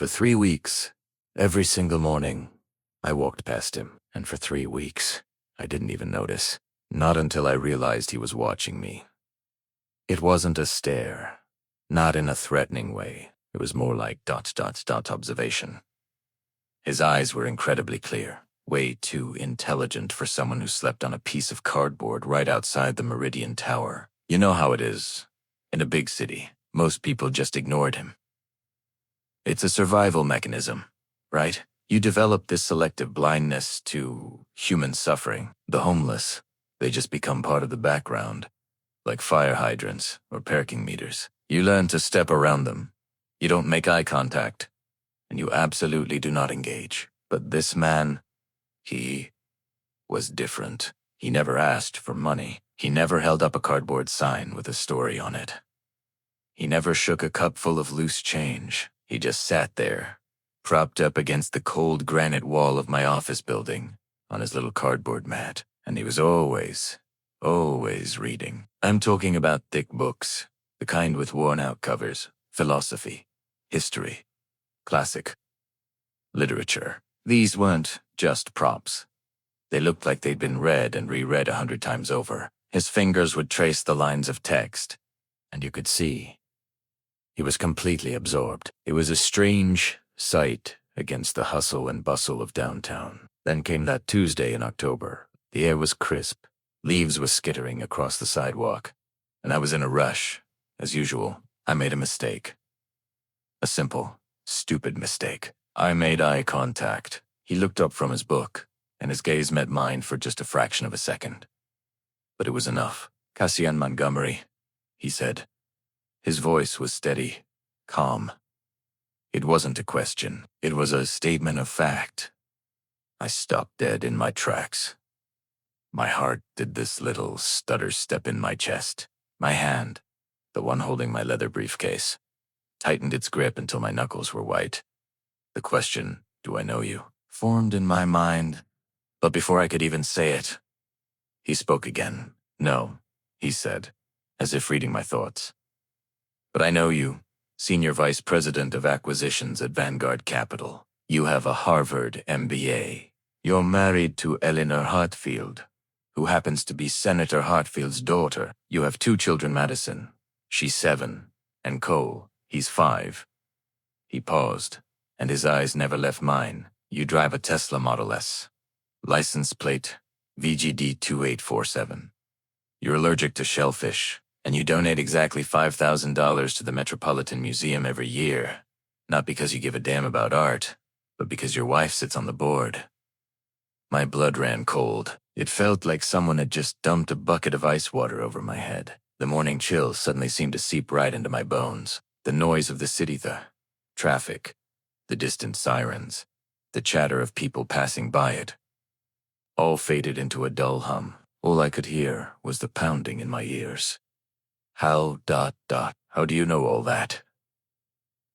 For 3 weeks, every single morning, I walked past him, and for 3 weeks, I didn't even notice. Not until I realized he was watching me. It wasn't a stare, not in a threatening way. It was more like ... observation. His eyes were incredibly clear, way too intelligent for someone who slept on a piece of cardboard right outside the Meridian Tower. You know how it is. In a big city, most people just ignored him. It's a survival mechanism, right? You develop this selective blindness to human suffering. The homeless, they just become part of the background, like fire hydrants or parking meters. You learn to step around them. You don't make eye contact, and you absolutely do not engage. But this man, he was different. He never asked for money. He never held up a cardboard sign with a story on it. He never shook a cup full of loose change. He just sat there, propped up against the cold granite wall of my office building, on his little cardboard mat, and he was always reading. I'm talking about thick books, the kind with worn-out covers, philosophy, history, classic, literature. These weren't just props. They looked like they'd been read and reread 100 times over. His fingers would trace the lines of text, and you could see he was completely absorbed. It was a strange sight against the hustle and bustle of downtown. Then came that Tuesday in October. The air was crisp. Leaves were skittering across the sidewalk, and I was in a rush. As usual, I made a mistake. A simple, stupid mistake. I made eye contact. He looked up from his book, and his gaze met mine for just a fraction of a second. But it was enough. "Cassian Montgomery," he said. His voice was steady, calm. It wasn't a question. It was a statement of fact. I stopped dead in my tracks. My heart did this little stutter step in my chest. My hand, the one holding my leather briefcase, tightened its grip until my knuckles were white. The question, "Do I know you?" formed in my mind, but before I could even say it, he spoke again. "No," he said, as if reading my thoughts. "But I know you, Senior Vice President of Acquisitions at Vanguard Capital. You have a Harvard MBA. You're married to Eleanor Hartfield, who happens to be Senator Hartfield's daughter. You have 2 children, Madison. She's 7, and Cole, he's 5. He paused, and his eyes never left mine. You drive a Tesla Model S. License plate VGD 2847. You're allergic to shellfish, and you donate exactly $5,000 to the Metropolitan Museum every year, not because you give a damn about art, but because your wife sits on the board." My blood ran cold. It felt like someone had just dumped a bucket of ice water over my head. The morning chill suddenly seemed to seep right into my bones. The noise of the city, the traffic, the distant sirens, the chatter of people passing by it, all faded into a dull hum. All I could hear was the pounding in my ears. How do you know all that?"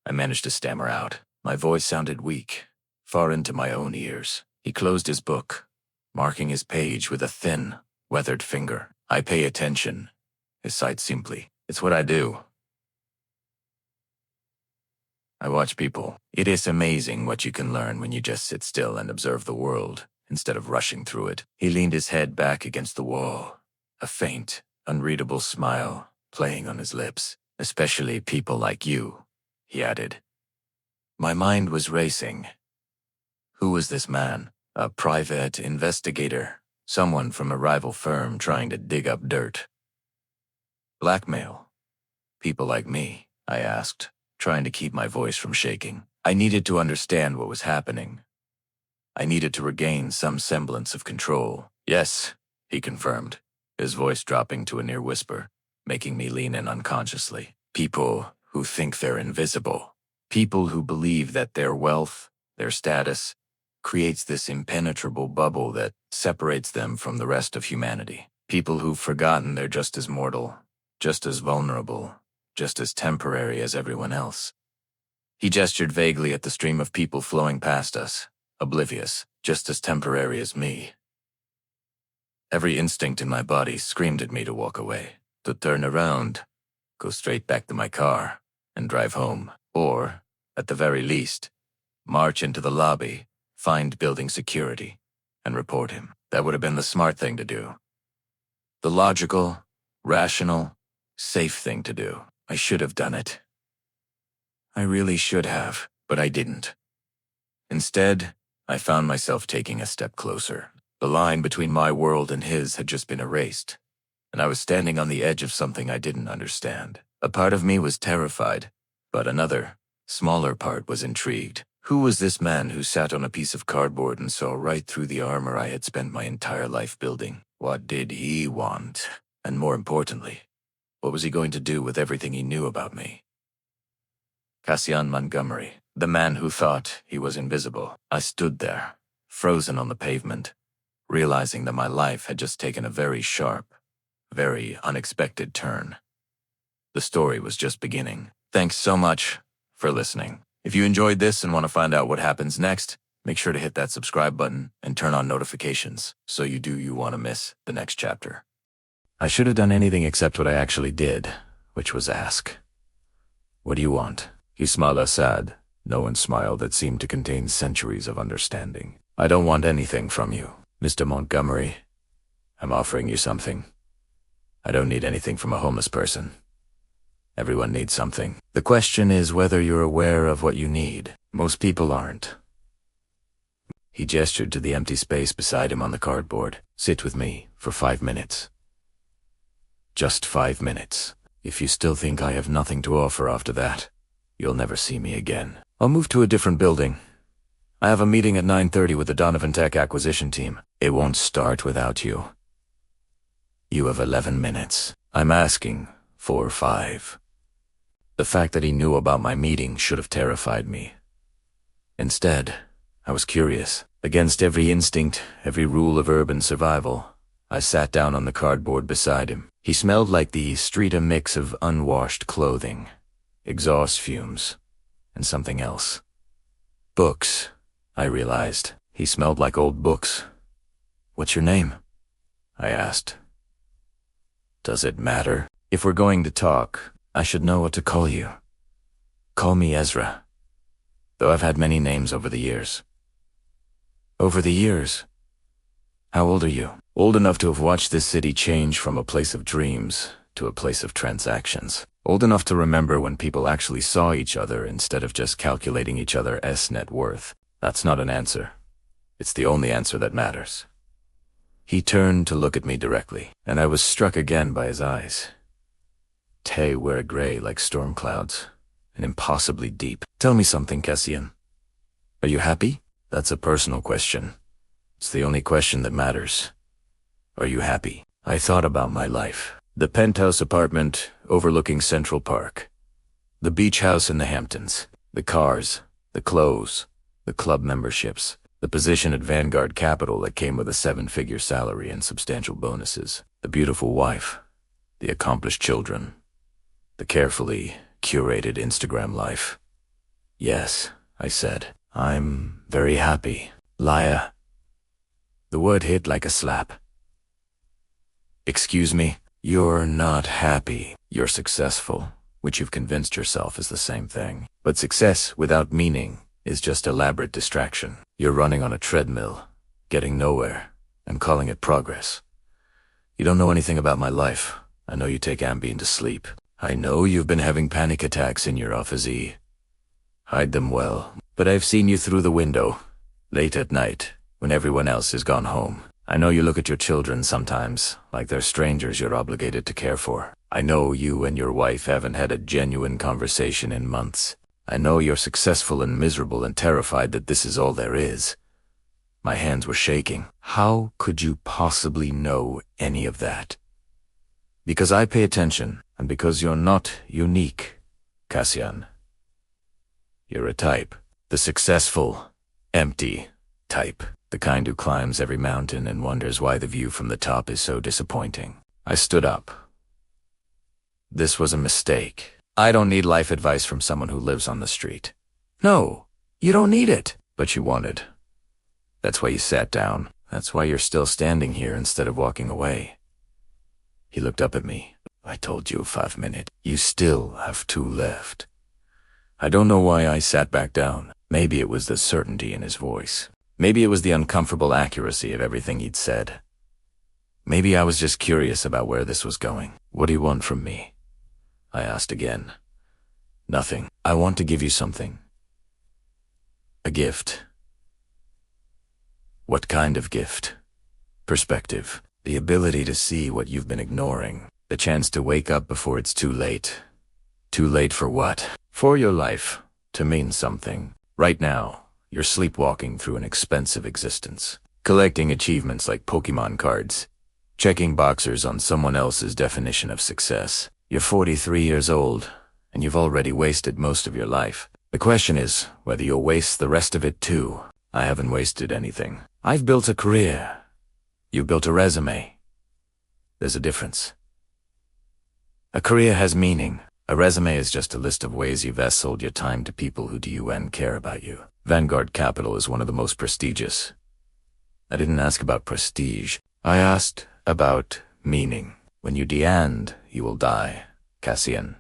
I managed to stammer out. My voice sounded weak, far into my own ears. He closed his book, marking his page with a thin, weathered finger. "I pay attention," he sighed simply. "It's what I do. I watch people. It is amazing what you can learn when you just sit still and observe the world, instead of rushing through it." He leaned his head back against the wall, a faint, unreadable smile playing on his lips. "Especially people like you," he added. My mind was racing. Who was this man? A private investigator? Someone from a rival firm trying to dig up dirt? Blackmail? People like me? I asked, trying to keep my voice from shaking. I needed to understand what was happening. I needed to regain some semblance of control. "Yes," he confirmed, his voice dropping to a near whisper, making me lean in unconsciously. "People who think they're invisible. People who believe that their wealth, their status, creates this impenetrable bubble that separates them from the rest of humanity. People who've forgotten they're just as mortal, just as vulnerable, just as temporary as everyone else." He gestured vaguely at the stream of people flowing past us, oblivious, just as temporary as me. Every instinct in my body screamed at me to walk away, to turn around, go straight back to my car, and drive home, or, at the very least, march into the lobby, find building security, and report him. That would have been the smart thing to do. The logical, rational, safe thing to do. I should have done it. I really should have, but I didn't. Instead, I found myself taking a step closer. The line between my world and his had just been erased, and I was standing on the edge of something I didn't understand. A part of me was terrified, but another, smaller part was intrigued. Who was this man who sat on a piece of cardboard and saw right through the armor I had spent my entire life building? What did he want? And more importantly, what was he going to do with everything he knew about me? Cassian Montgomery, the man who thought he was invisible. I stood there, frozen on the pavement, realizing that my life had just taken a very sharp, very unexpected turn. The story was just beginning. Thanks so much for listening. If you enjoyed this and want to find out what happens next, make sure to hit that subscribe button and turn on notifications so you want to miss the next chapter. I should have done anything except what I actually did, which was ask. What do you want? He smiled a sad, knowing smile that seemed to contain centuries of understanding. I don't want anything from you, Mr. Montgomery. I'm offering you something. I don't need anything from a homeless person. Everyone needs something. The question is whether you're aware of what you need. Most people aren't. He gestured to the empty space beside him on the cardboard. Sit with me for 5 minutes. Just 5 minutes. If you still think I have nothing to offer after that, you'll never see me again. I'll move to a different building. I have a meeting at 9:30 with the Donovan Tech acquisition team. It won't start without you. You have 11 minutes. I'm asking for 5. The fact that he knew about my meeting should have terrified me. Instead, I was curious. Against every instinct, every rule of urban survival, I sat down on the cardboard beside him. He smelled like the street, a mix of unwashed clothing, exhaust fumes, and something else. Books, I realized. He smelled like old books. What's your name? I asked. Does it matter? If we're going to talk, I should know what to call you. Call me Ezra, though I've had many names over the years. Over the years? How old are you? Old enough to have watched this city change from a place of dreams to a place of transactions. Old enough to remember when people actually saw each other instead of just calculating each other's net worth. That's not an answer. It's the only answer that matters. He turned to look at me directly, and I was struck again by his eyes. They were gray like storm clouds, and impossibly deep. Tell me something, Cassian. Are you happy? That's a personal question. It's the only question that matters. Are you happy? I thought about my life. The penthouse apartment overlooking Central Park. The beach house in the Hamptons. The cars, the clothes, the club memberships. The position at Vanguard Capital that came with a 7-figure salary and substantial bonuses. The beautiful wife. The accomplished children. The carefully curated Instagram life. Yes, I said. I'm very happy. Liar. The word hit like a slap. Excuse me? You're not happy. You're successful, which you've convinced yourself is the same thing. But success without meaning is just elaborate distraction. You're running on a treadmill, getting nowhere, and calling it progress. You don't know anything about my life. I know you take Ambien to sleep. I know you've been having panic attacks in your office. Hide them well, but I've seen you through the window, late at night, when everyone else has gone home. I know you look at your children sometimes, like they're strangers you're obligated to care for. I know you and your wife haven't had a genuine conversation in months. I know you're successful and miserable and terrified that this is all there is. My hands were shaking. How could you possibly know any of that? Because I pay attention, and because you're not unique, Cassian. You're a type. The successful, empty type. The kind who climbs every mountain and wonders why the view from the top is so disappointing. I stood up. This was a mistake. I don't need life advice from someone who lives on the street. No, you don't need it. But you wanted. That's why you sat down. That's why you're still standing here instead of walking away. He looked up at me. I told you 5 minutes. You still have 2 left. I don't know why I sat back down. Maybe it was the certainty in his voice. Maybe it was the uncomfortable accuracy of everything he'd said. Maybe I was just curious about where this was going. "What do you want from me?" I asked again. "Nothing. I want to give you something. A gift." "What kind of gift?" "Perspective. The ability to see what you've been ignoring. The chance to wake up before it's too late." "Too late for what?" "For your life to mean something. Right now, you're sleepwalking through an expensive existence, collecting achievements like Pokemon cards, checking boxers on someone else's definition of success. You're 43 years old, and you've already wasted most of your life. The question is whether you'll waste the rest of it too." "I haven't wasted anything. I've built a career. You've built a resume. There's a difference. A career has meaning. A resume is just a list of ways you've sold your time to people who do and care about you. Vanguard Capital is one of the most prestigious." I didn't ask about prestige. I asked about meaning. "When you de-end, you will die, Cassian.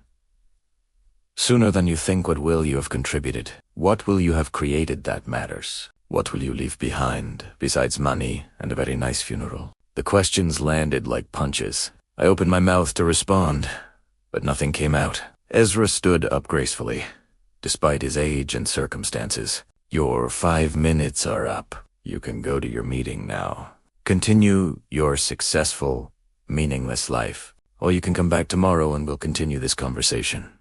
Sooner than you think. What will you have contributed? What will you have created that matters? What will you leave behind, besides money and a very nice funeral?" The questions landed like punches. I opened my mouth to respond, but nothing came out. Ezra stood up gracefully, despite his age and circumstances. "Your 5 minutes are up. You can go to your meeting now. Continue your successful, meaningless life. Or you can come back tomorrow and we'll continue this conversation."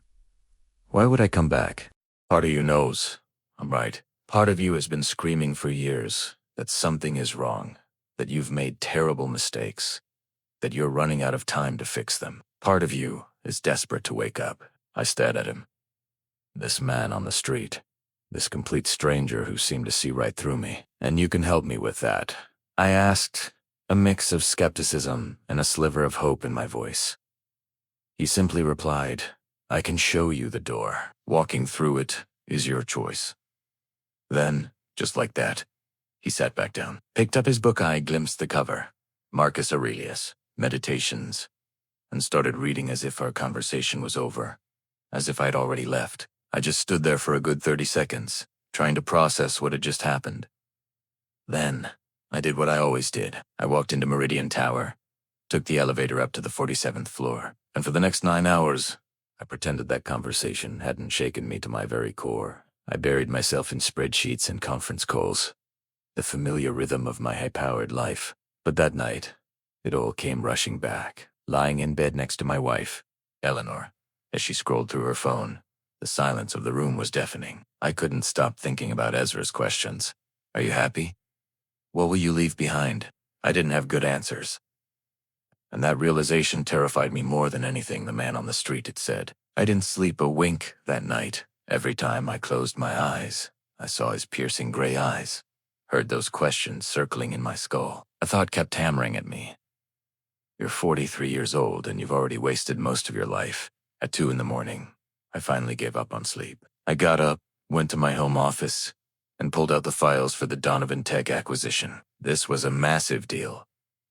"Why would I come back?" "Part of you knows I'm right. Part of you has been screaming for years that something is wrong, that you've made terrible mistakes, that you're running out of time to fix them. Part of you is desperate to wake up." I stared at him. This man on the street, this complete stranger who seemed to see right through me. "And you can help me with that?" I asked, a mix of skepticism and a sliver of hope in my voice. He simply replied, "I can show you the door. Walking through it is your choice." Then, just like that, he sat back down, picked up his book. I glimpsed the cover, Marcus Aurelius, Meditations, and started reading as if our conversation was over, as if I'd already left. I just stood there for a good 30 seconds, trying to process what had just happened. Then, I did what I always did. I walked into Meridian Tower, took the elevator up to the 47th floor, and for the next 9 hours, I pretended that conversation hadn't shaken me to my very core. I buried myself in spreadsheets and conference calls, the familiar rhythm of my high-powered life. But that night, it all came rushing back. Lying in bed next to my wife, Eleanor, as she scrolled through her phone, the silence of the room was deafening. I couldn't stop thinking about Ezra's questions. "Are you happy? What will you leave behind?" I didn't have good answers. And that realization terrified me more than anything the man on the street had said. I didn't sleep a wink that night. Every time I closed my eyes, I saw his piercing gray eyes, heard those questions circling in my skull. A thought kept hammering at me. "You're 43 years old and you've already wasted most of your life." At 2 in the morning, I finally gave up on sleep. I got up, went to my home office, and pulled out the files for the Donovan Tech acquisition. This was a massive deal.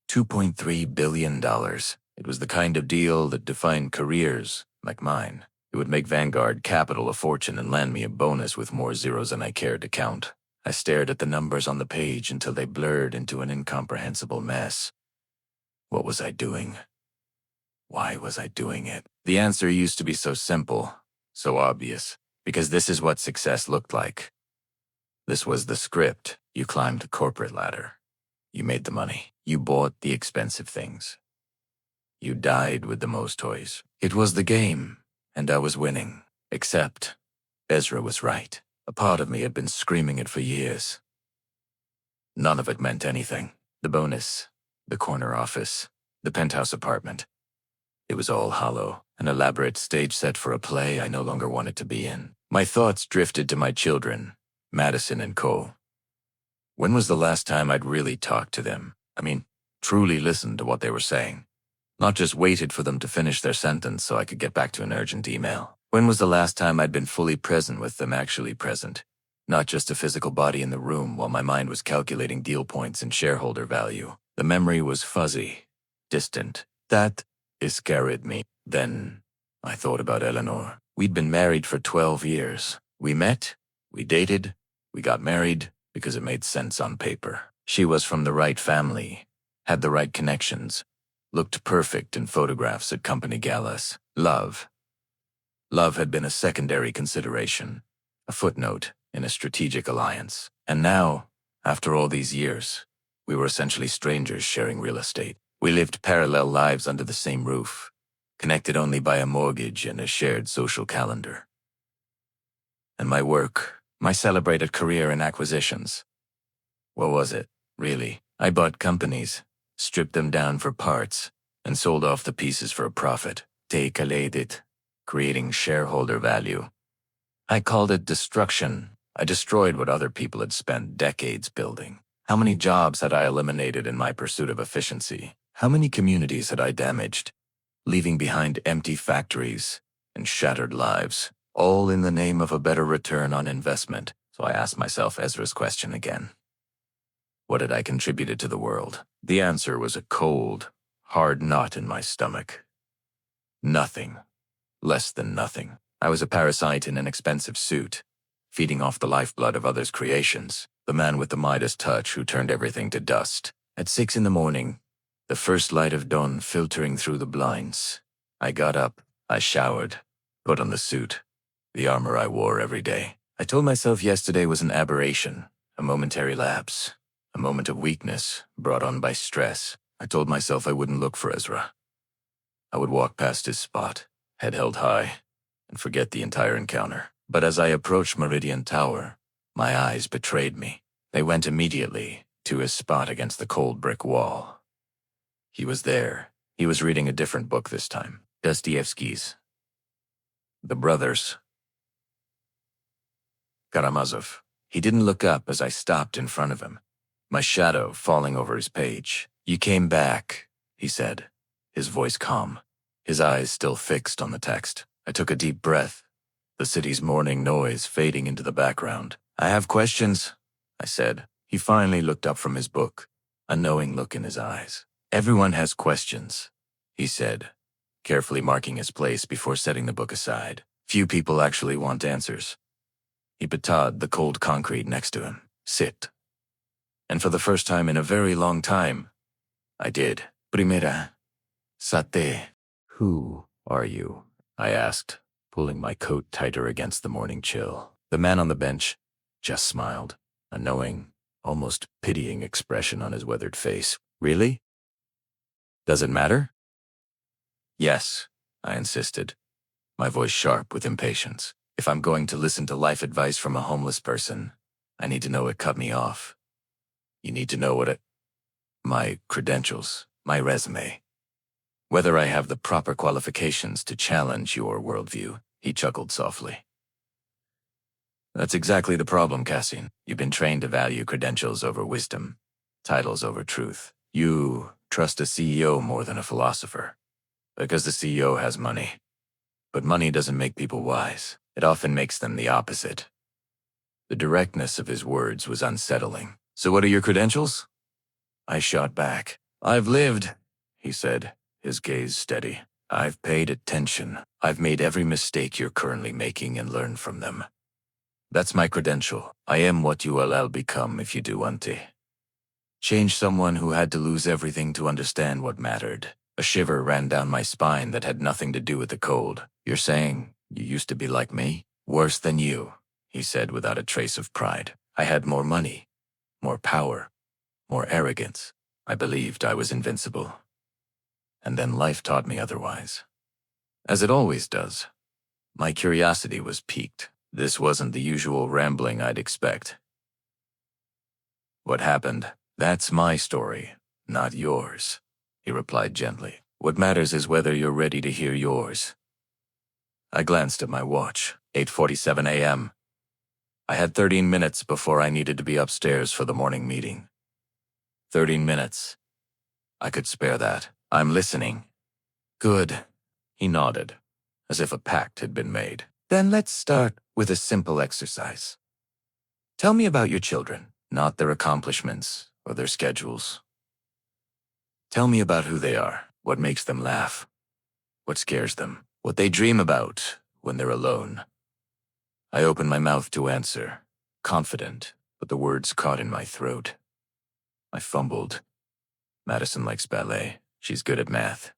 $2.3 billion. It was the kind of deal that defined careers like mine. It would make Vanguard Capital a fortune and land me a bonus with more zeros than I cared to count. I stared at the numbers on the page until they blurred into an incomprehensible mess. What was I doing? Why was I doing it? The answer used to be so simple, so obvious, because this is what success looked like. This was the script. You climbed the corporate ladder. You made the money. You bought the expensive things. You died with the most toys. It was the game, and I was winning. Except, Ezra was right. A part of me had been screaming it for years. None of it meant anything. The bonus, the corner office, the penthouse apartment. It was all hollow, an elaborate stage set for a play I no longer wanted to be in. My thoughts drifted to my children, Madison and Cole. When was the last time I'd really talked to them? I mean, truly listened to what they were saying. Not just waited for them to finish their sentence so I could get back to an urgent email. When was the last time I'd been fully present with them, actually present? Not just a physical body in the room while my mind was calculating deal points and shareholder value. The memory was fuzzy, distant. That scared me. Then I thought about Eleanor. We'd been married for 12 years. We met, we dated, We got married because it made sense on paper. She was from the right family, had the right connections, looked perfect in photographs at company galas. Love. Love had been a secondary consideration, a footnote in a strategic alliance. And now, after all these years, we were essentially strangers sharing real estate. We lived parallel lives under the same roof, connected only by a mortgage and a shared social calendar. And my work, my celebrated career in acquisitions. What was it, really? I bought companies, stripped them down for parts, and sold off the pieces for a profit. Take-a-laid it, creating shareholder value. I called it destruction. I destroyed what other people had spent decades building. How many jobs had I eliminated in my pursuit of efficiency? How many communities had I damaged, leaving behind empty factories and shattered lives, all in the name of a better return on investment? So I asked myself Ezra's question again. What had I contributed to the world? The answer was a cold, hard knot in my stomach. Nothing. Less than nothing. I was a parasite in an expensive suit, feeding off the lifeblood of others' creations, the man with the Midas touch who turned everything to dust. At 6 a.m, the first light of dawn filtering through the blinds, I got up, I showered, put on the suit, the armor I wore every day. I told myself yesterday was an aberration, a momentary lapse, a moment of weakness brought on by stress. I told myself I wouldn't look for Ezra. I would walk past his spot, head held high, and forget the entire encounter. But as I approached Meridian Tower, my eyes betrayed me. They went immediately to his spot against the cold brick wall. He was there. He was reading a different book this time. Dostoevsky's. The Brothers. Karamazov. He didn't look up as I stopped in front of him, my shadow falling over his page. "You came back," he said, his voice calm, his eyes still fixed on the text. I took a deep breath, the city's morning noise fading into the background. "I have questions," I said. He finally looked up from his book, a knowing look in his eyes. "Everyone has questions," he said, carefully marking his place before setting the book aside. "Few people actually want answers." He patted the cold concrete next to him. "Sit." And for the first time in a very long time, I did. "Primera. Sate." "Who are you?" I asked, pulling my coat tighter against the morning chill. The man on the bench just smiled, a knowing, almost pitying expression on his weathered face. "Really? Does it matter?" "Yes," I insisted, my voice sharp with impatience. "If I'm going to listen to life advice from a homeless person, I need to know it cut me off. You need to know my credentials, my resume. Whether I have the proper qualifications to challenge your worldview." He chuckled softly. "That's exactly the problem, Cassian. You've been trained to value credentials over wisdom, titles over truth. You trust a CEO more than a philosopher, because the CEO has money. But money doesn't make people wise. It often makes them the opposite." The directness of his words was unsettling. "So what are your credentials?" I shot back. "I've lived," he said, his gaze steady. "I've paid attention. I've made every mistake you're currently making and learned from them. That's my credential. I am what you will become if you do ante. Change someone who had to lose everything to understand what mattered." A shiver ran down my spine that had nothing to do with the cold. "You're saying you used to be like me?" "Worse than you," he said without a trace of pride. "I had more money, more power, more arrogance. I believed I was invincible. And then life taught me otherwise. As it always does. My curiosity was piqued. This wasn't the usual rambling I'd expect. "What happened? That's my story, not yours," he replied gently. "What matters is whether you're ready to hear yours." I glanced at my watch. 8:47 a.m. I had 13 minutes before I needed to be upstairs for the morning meeting. 13 minutes. I could spare that. "I'm listening." "Good." He nodded, as if a pact had been made. "Then let's start with a simple exercise. Tell me about your children, not their accomplishments or their schedules. Tell me about who they are, what makes them laugh, what scares them, what they dream about when they're alone." I opened my mouth to answer, confident, but the words caught in my throat. I fumbled. Madison likes ballet. She's good at math.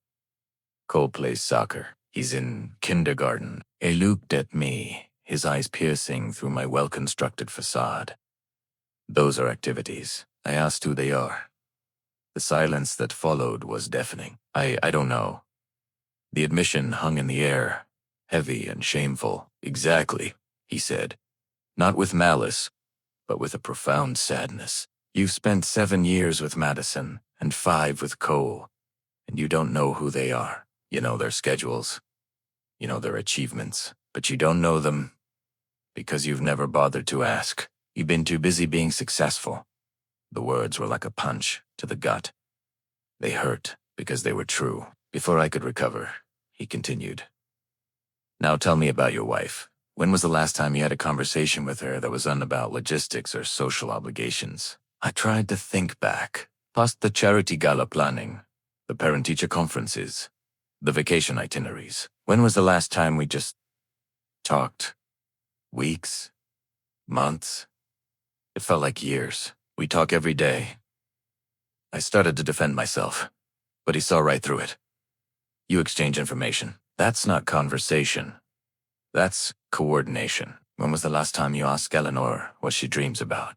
Cole plays soccer. He's in kindergarten. He looked at me, his eyes piercing through my well-constructed facade. Those are activities. I asked who they are. The silence that followed was deafening. I don't know. The admission hung in the air, heavy and shameful. Exactly, he said. Not with malice, but with a profound sadness. You've spent 7 years with Madison and 5 with Cole, and you don't know who they are. You know their schedules. You know their achievements, but you don't know them because you've never bothered to ask. You've been too busy being successful. The words were like a punch to the gut. They hurt because they were true. Before I could recover, he continued. Now tell me about your wife. When was the last time you had a conversation with her that was about logistics or social obligations? I tried to think back, past the charity gala planning, the parent-teacher conferences, the vacation itineraries. When was the last time we just talked? Weeks? Months? It felt like years. We talk every day. I started to defend myself, but he saw right through it. You exchange information. That's not conversation. That's coordination. When was the last time you asked Eleanor what she dreams about?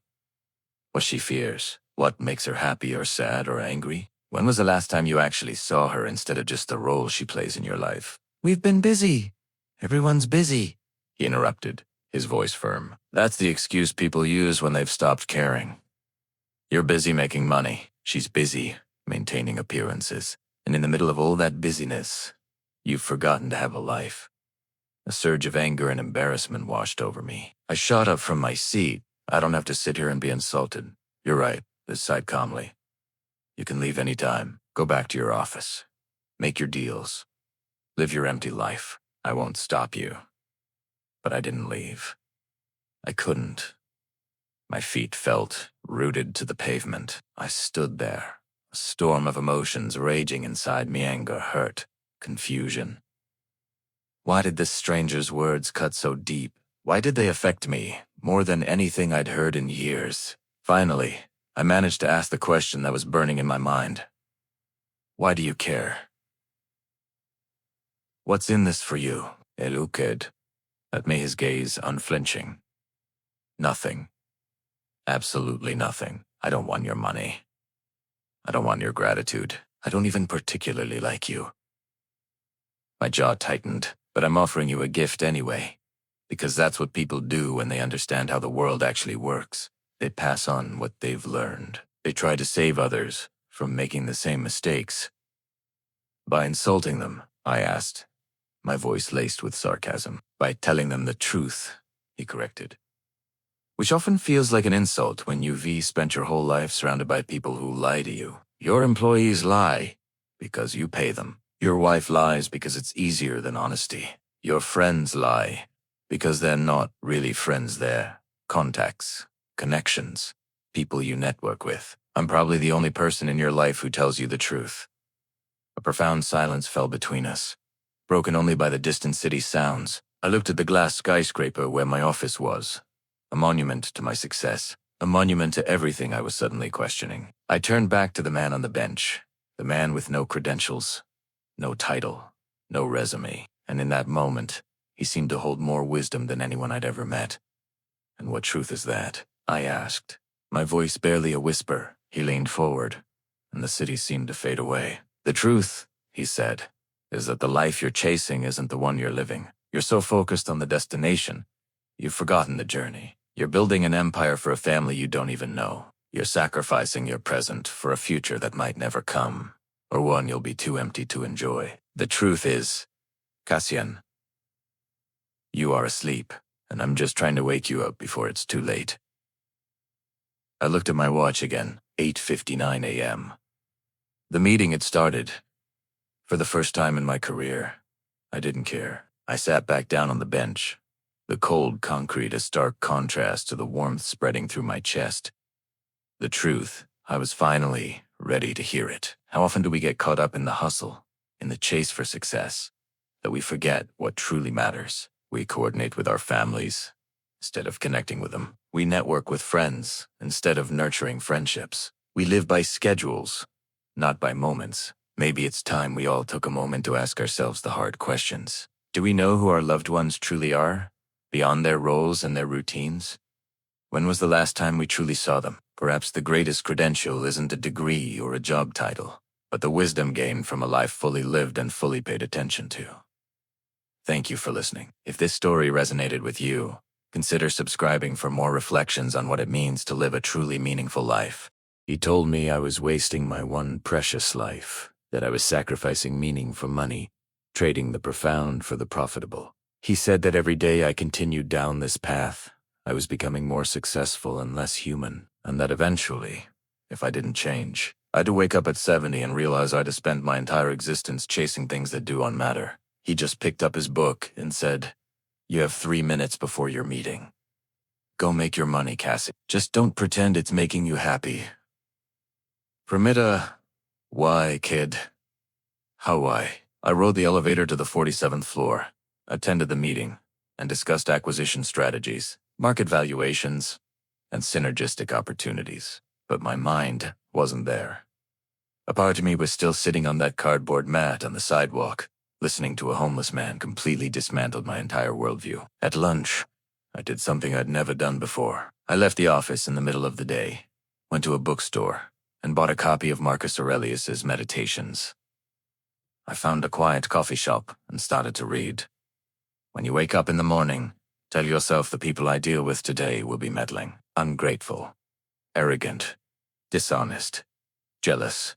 What she fears? What makes her happy or sad or angry? When was the last time you actually saw her instead of just the role she plays in your life? We've been busy. Everyone's busy, he interrupted, his voice firm. That's the excuse people use when they've stopped caring. You're busy making money. She's busy maintaining appearances. And in the middle of all that busyness, you've forgotten to have a life. A surge of anger and embarrassment washed over me. I shot up from my seat. I don't have to sit here and be insulted. You're right, Liz sighed calmly. You can leave any time. Go back to your office. Make your deals. Live your empty life. I won't stop you. But I didn't leave. I couldn't. My feet felt rooted to the pavement. I stood there, a storm of emotions raging inside me: anger, hurt, confusion. Why did this stranger's words cut so deep? Why did they affect me more than anything I'd heard in years? Finally, I managed to ask the question that was burning in my mind. Why do you care? What's in this for you? He looked at me, his gaze unflinching. Nothing. Absolutely nothing. I don't want your money. I don't want your gratitude. I don't even particularly like you. My jaw tightened, but I'm offering you a gift anyway, because that's what people do when they understand how the world actually works. They pass on what they've learned. They try to save others from making the same mistakes. By insulting them, I asked, my voice laced with sarcasm. By telling them the truth, he corrected. Which often feels like an insult when you've spent your whole life surrounded by people who lie to you. Your employees lie because you pay them. Your wife lies because it's easier than honesty. Your friends lie because they're not really friends, they're contacts, connections, people you network with. I'm probably the only person in your life who tells you the truth. A profound silence fell between us, broken only by the distant city sounds. I looked at the glass skyscraper where my office was. A monument to my success. A monument to everything I was suddenly questioning. I turned back to the man on the bench. The man with no credentials, no title, no resume. And in that moment, he seemed to hold more wisdom than anyone I'd ever met. And what truth is that? I asked. My voice barely a whisper. He leaned forward, and the city seemed to fade away. The truth, he said, is that the life you're chasing isn't the one you're living. You're so focused on the destination, you've forgotten the journey. You're building an empire for a family you don't even know. You're sacrificing your present for a future that might never come, or one you'll be too empty to enjoy. The truth is, Cassian, you are asleep, and I'm just trying to wake you up before it's too late. I looked at my watch again, 8:59 a.m. The meeting had started. For the first time in my career, I didn't care. I sat back down on the bench, the cold concrete a stark contrast to the warmth spreading through my chest. The truth, I was finally ready to hear it. How often do we get caught up in the hustle, in the chase for success, that we forget what truly matters? We coordinate with our families instead of connecting with them. We network with friends instead of nurturing friendships. We live by schedules, not by moments. Maybe it's time we all took a moment to ask ourselves the hard questions. Do we know who our loved ones truly are, beyond their roles and their routines? When was the last time we truly saw them? Perhaps the greatest credential isn't a degree or a job title, but the wisdom gained from a life fully lived and fully paid attention to. Thank you for listening. If this story resonated with you, consider subscribing for more reflections on what it means to live a truly meaningful life. He told me I was wasting my one precious life, that I was sacrificing meaning for money, trading the profound for the profitable. He said that every day I continued down this path, I was becoming more successful and less human, and that eventually, if I didn't change, I'd wake up at 70 and realize I'd have spent my entire existence chasing things that do not matter. He just picked up his book and said, "You have 3 minutes before your meeting. Go make your money, Cassie. Just don't pretend it's making you happy." Permit a why, kid? How why? I rode the elevator to the 47th floor, attended the meeting, and discussed acquisition strategies, market valuations, and synergistic opportunities. But my mind wasn't there. A part of me was still sitting on that cardboard mat on the sidewalk, listening to a homeless man completely dismantled my entire worldview. At lunch, I did something I'd never done before. I left the office in the middle of the day, went to a bookstore, and bought a copy of Marcus Aurelius's Meditations. I found a quiet coffee shop and started to read. When you wake up in the morning, tell yourself the people I deal with today will be meddling, ungrateful, arrogant, dishonest, jealous,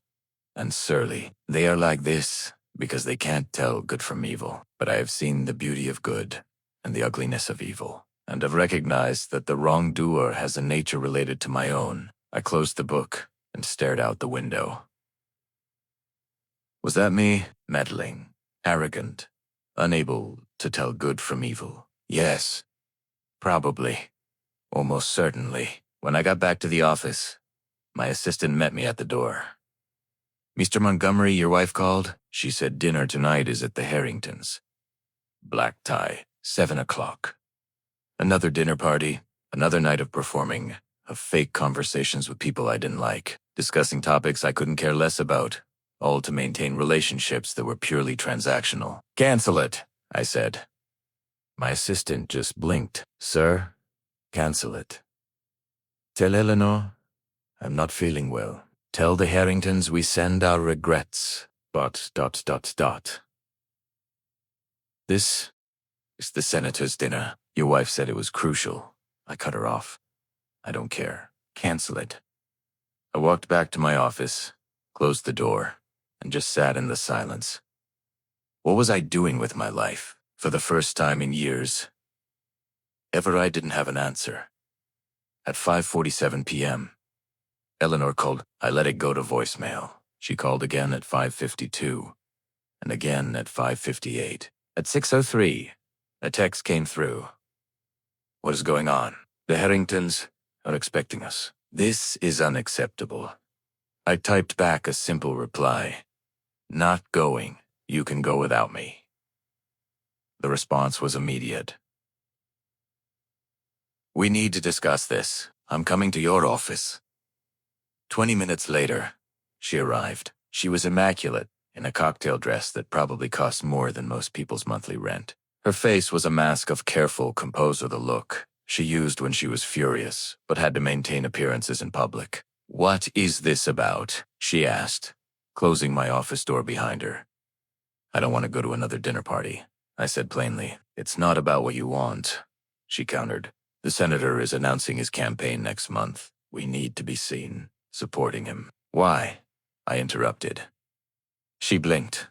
and surly. They are like this because they can't tell good from evil. But I have seen the beauty of good and the ugliness of evil, and have recognized that the wrongdoer has a nature related to my own. I closed the book and stared out the window. Was that me? Meddling, arrogant, unable to tell good from evil? Yes, probably, almost certainly. When I got back to the office, my assistant met me at the door. "Mr. Montgomery, your wife called. She said dinner tonight is at the Harringtons. Black tie, 7 o'clock. Another dinner party, another night of performing, of fake conversations with people I didn't like, discussing topics I couldn't care less about, all to maintain relationships that were purely transactional." "Cancel it," I said. My assistant just blinked. "Sir, cancel it. Tell Eleanor I'm not feeling well. Tell the Harringtons we send our regrets, but ... This is the senator's dinner. Your wife said it was crucial." I cut her off. "I don't care. Cancel it." I walked back to my office, closed the door, and just sat in the silence. What was I doing with my life? For the first time in years, I didn't have an answer. At 5:47 p.m., Eleanor called. I let it go to voicemail. She called again at 5:52, and again at 5:58. At 6:03, a text came through. "What is going on? The Harringtons are expecting us. This is unacceptable." I typed back a simple reply. "Not going. You can go without me." The response was immediate. "We need to discuss this. I'm coming to your office." 20 minutes later, she arrived. She was immaculate, in a cocktail dress that probably cost more than most people's monthly rent. Her face was a mask of careful, composed look she used when she was furious, but had to maintain appearances in public. "What is this about?" she asked, closing my office door behind her. "I don't want to go to another dinner party," I said plainly. "It's not about what you want," she countered. "The senator is announcing his campaign next month. We need to be seen, supporting him." "Why?" I interrupted. She blinked,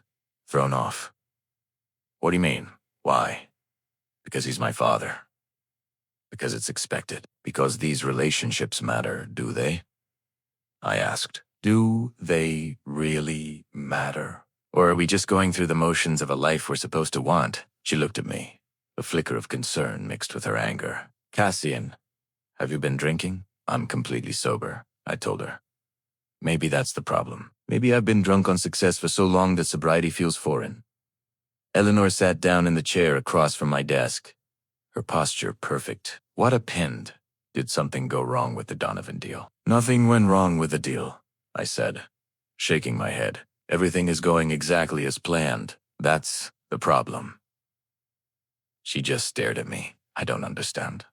thrown off. "What do you mean, why?" "Because he's my father. Because it's expected. Because these relationships matter, do they?" I asked. "Do they really matter? Or are we just going through the motions of a life we're supposed to want?" She looked at me, a flicker of concern mixed with her anger. "Cassian, have you been drinking?" "I'm completely sober," I told her. "Maybe that's the problem. Maybe I've been drunk on success for so long that sobriety feels foreign." Eleanor sat down in the chair across from my desk, her posture perfect. What a pinned, Did something go wrong with the Donovan deal? Nothing went wrong with the deal, I said, shaking my head. Everything is going exactly as planned. That's the problem. She just stared at me. I don't understand.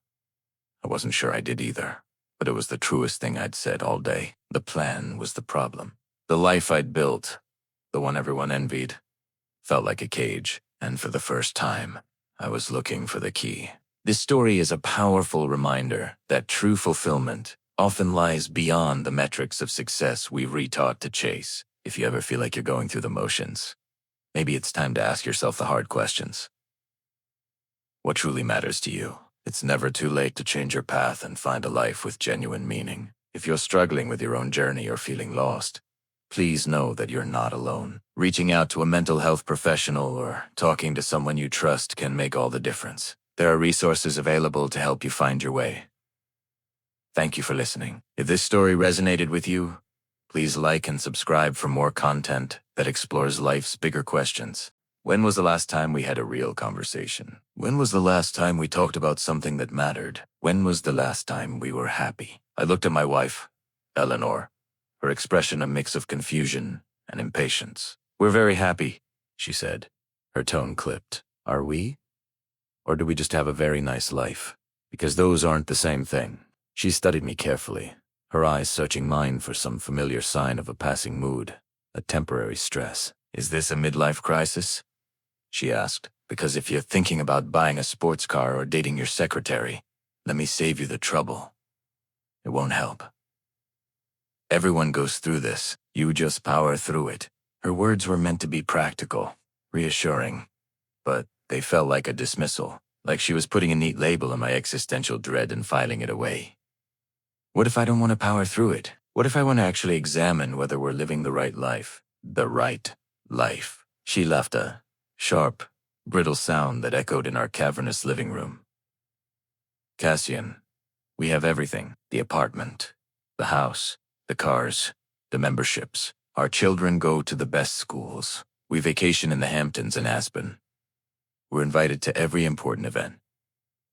I wasn't sure I did either, but it was the truest thing I'd said all day. The plan was the problem. The life I'd built, the one everyone envied, felt like a cage, and for the first time, I was looking for the key. This story is a powerful reminder that true fulfillment often lies beyond the metrics of success we've retaught to chase. If you ever feel like you're going through the motions, maybe it's time to ask yourself the hard questions. What truly matters to you? It's never too late to change your path and find a life with genuine meaning. If you're struggling with your own journey or feeling lost, please know that you're not alone. Reaching out to a mental health professional or talking to someone you trust can make all the difference. There are resources available to help you find your way. Thank you for listening. If this story resonated with you, please like and subscribe for more content that explores life's bigger questions. When was the last time we had a real conversation? When was the last time we talked about something that mattered? When was the last time we were happy? I looked at my wife, Eleanor, her expression a mix of confusion and impatience. We're very happy, she said. Her tone clipped. Are we? Or do we just have a very nice life? Because those aren't the same thing. She studied me carefully, her eyes searching mine for some familiar sign of a passing mood, a temporary stress. Is this a midlife crisis? She asked. Because if you're thinking about buying a sports car or dating your secretary, let me save you the trouble. It won't help. Everyone goes through this. You just power through it. Her words were meant to be practical, reassuring, but they felt like a dismissal, like she was putting a neat label on my existential dread and filing it away. What if I don't want to power through it? What if I want to actually examine whether we're living the right life? The right life. She left a sharp, brittle sound that echoed in our cavernous living room. Cassian, we have everything. The apartment, the house, the cars, the memberships. Our children go to the best schools. We vacation in the Hamptons and Aspen. We're invited to every important event.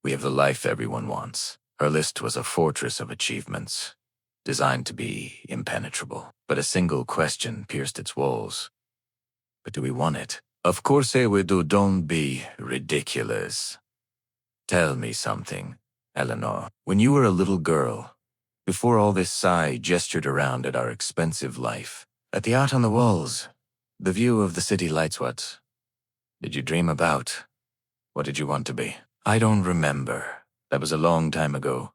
We have the life everyone wants. Her list was a fortress of achievements, designed to be impenetrable. But a single question pierced its walls. But do we want it? Of course we do. Don't be ridiculous. Tell me something, Eleanor. When you were a little girl, before all this sigh gestured around at our expensive life, at the art on the walls, the view of the city lights, what did you dream about? What did you want to be? I don't remember. That was a long time ago.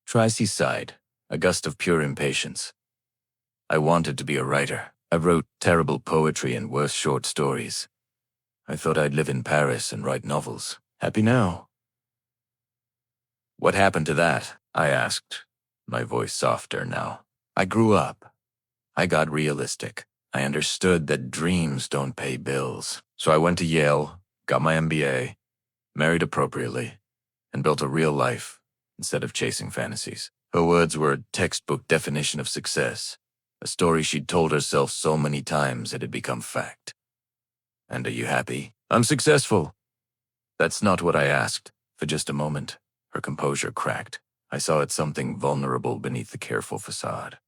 Tracy sighed, a gust of pure impatience. I wanted to be a writer. I wrote terrible poetry and worse short stories. I thought I'd live in Paris and write novels. Happy now. What happened to that? I asked, my voice softer now. I grew up. I got realistic. I understood that dreams don't pay bills. So I went to Yale, got my MBA, married appropriately, and built a real life instead of chasing fantasies. Her words were a textbook definition of success, a story she'd told herself so many times it had become fact. And are you happy? I'm successful. That's not what I asked. For just a moment, her composure cracked. I saw it something vulnerable beneath the careful facade.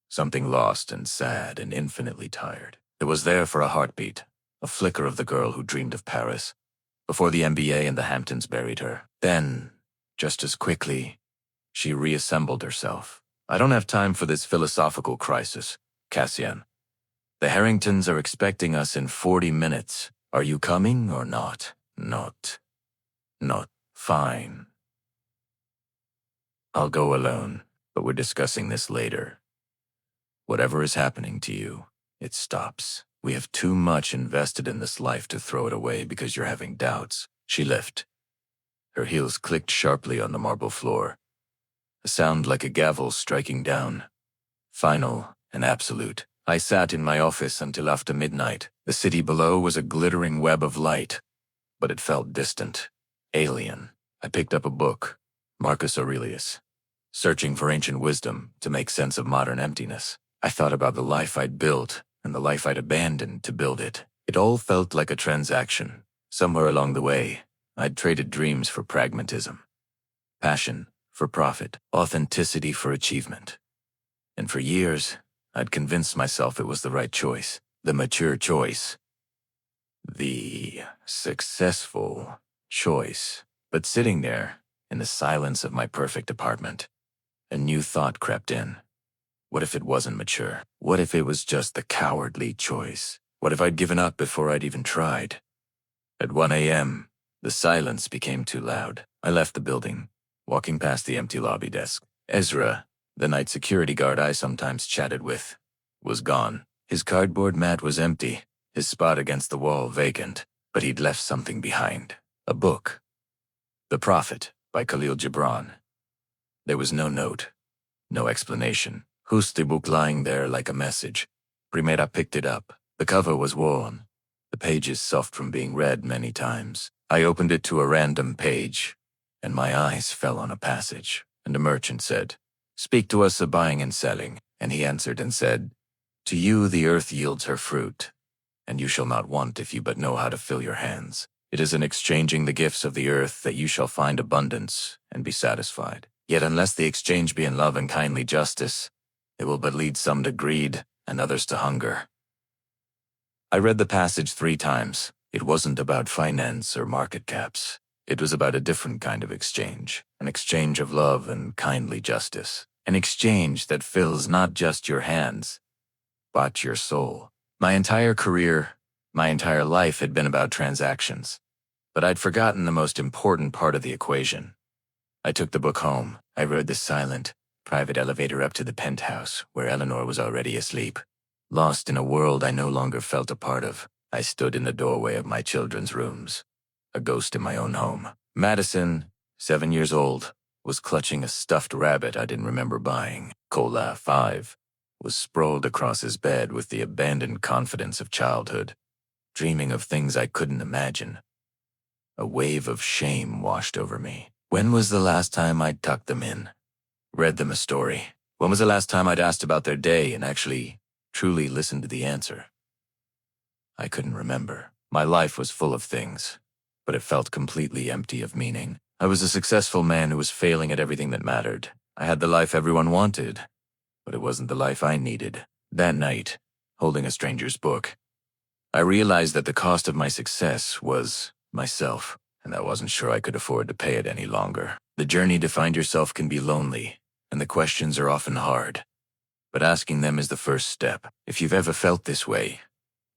Something lost and sad and infinitely tired. It was there for a heartbeat, a flicker of the girl who dreamed of Paris, before the MBA and the Hamptons buried her. Then, just as quickly, she reassembled herself. I don't have time for this philosophical crisis, Cassian. The Harringtons are expecting us in 40 minutes. Are you coming or not? Not. Fine. I'll go alone, but we're discussing this later. Whatever is happening to you, it stops. We have too much invested in this life to throw it away because you're having doubts. She left. Her heels clicked sharply on the marble floor, a sound like a gavel striking down. Final and absolute. I sat in my office until after midnight. The city below was a glittering web of light, but it felt distant, alien. I picked up a book, Marcus Aurelius, searching for ancient wisdom to make sense of modern emptiness. I thought about the life I'd built and the life I'd abandoned to build it. It all felt like a transaction. Somewhere along the way, I'd traded dreams for pragmatism, passion for profit, authenticity for achievement. And for years, I'd convinced myself it was the right choice, the mature choice, the successful choice. But sitting there, in the silence of my perfect apartment, a new thought crept in. What if it wasn't mature? What if it was just the cowardly choice? What if I'd given up before I'd even tried? At 1 a.m., the silence became too loud. I left the building, walking past the empty lobby desk. Ezra, the night security guard I sometimes chatted with, was gone. His cardboard mat was empty, his spot against the wall vacant, but he'd left something behind. A book. The Prophet, by Khalil Gibran. There was no note, no explanation. Just the book lying there like a message. Primera picked it up. The cover was worn, the pages soft from being read many times. I opened it to a random page, and my eyes fell on a passage, and a merchant said, "Speak to us of buying and selling." And he answered and said, "To you the earth yields her fruit, and you shall not want if you but know how to fill your hands. It is in exchanging the gifts of the earth that you shall find abundance and be satisfied. Yet unless the exchange be in love and kindly justice, it will but lead some to greed and others to hunger." I read the passage 3 times. It wasn't about finance or market caps. It was about a different kind of exchange, an exchange of love and kindly justice, an exchange that fills not just your hands, but your soul. My entire career, my entire life had been about transactions, but I'd forgotten the most important part of the equation. I took the book home. I rode the silent, private elevator up to the penthouse, where Eleanor was already asleep. Lost in a world I no longer felt a part of, I stood in the doorway of my children's rooms, a ghost in my own home. Madison, 7 years old, was clutching a stuffed rabbit I didn't remember buying. Cola, 5, was sprawled across his bed with the abandoned confidence of childhood, dreaming of things I couldn't imagine. A wave of shame washed over me. When was the last time I'd tucked them in, read them a story? When was the last time I'd asked about their day and actually truly listened to the answer? I couldn't remember. My life was full of things, but it felt completely empty of meaning. I was a successful man who was failing at everything that mattered. I had the life everyone wanted, but it wasn't the life I needed. That night, holding a stranger's book, I realized that the cost of my success was myself, and I wasn't sure I could afford to pay it any longer. The journey to find yourself can be lonely, and the questions are often hard, but asking them is the first step. If you've ever felt this way,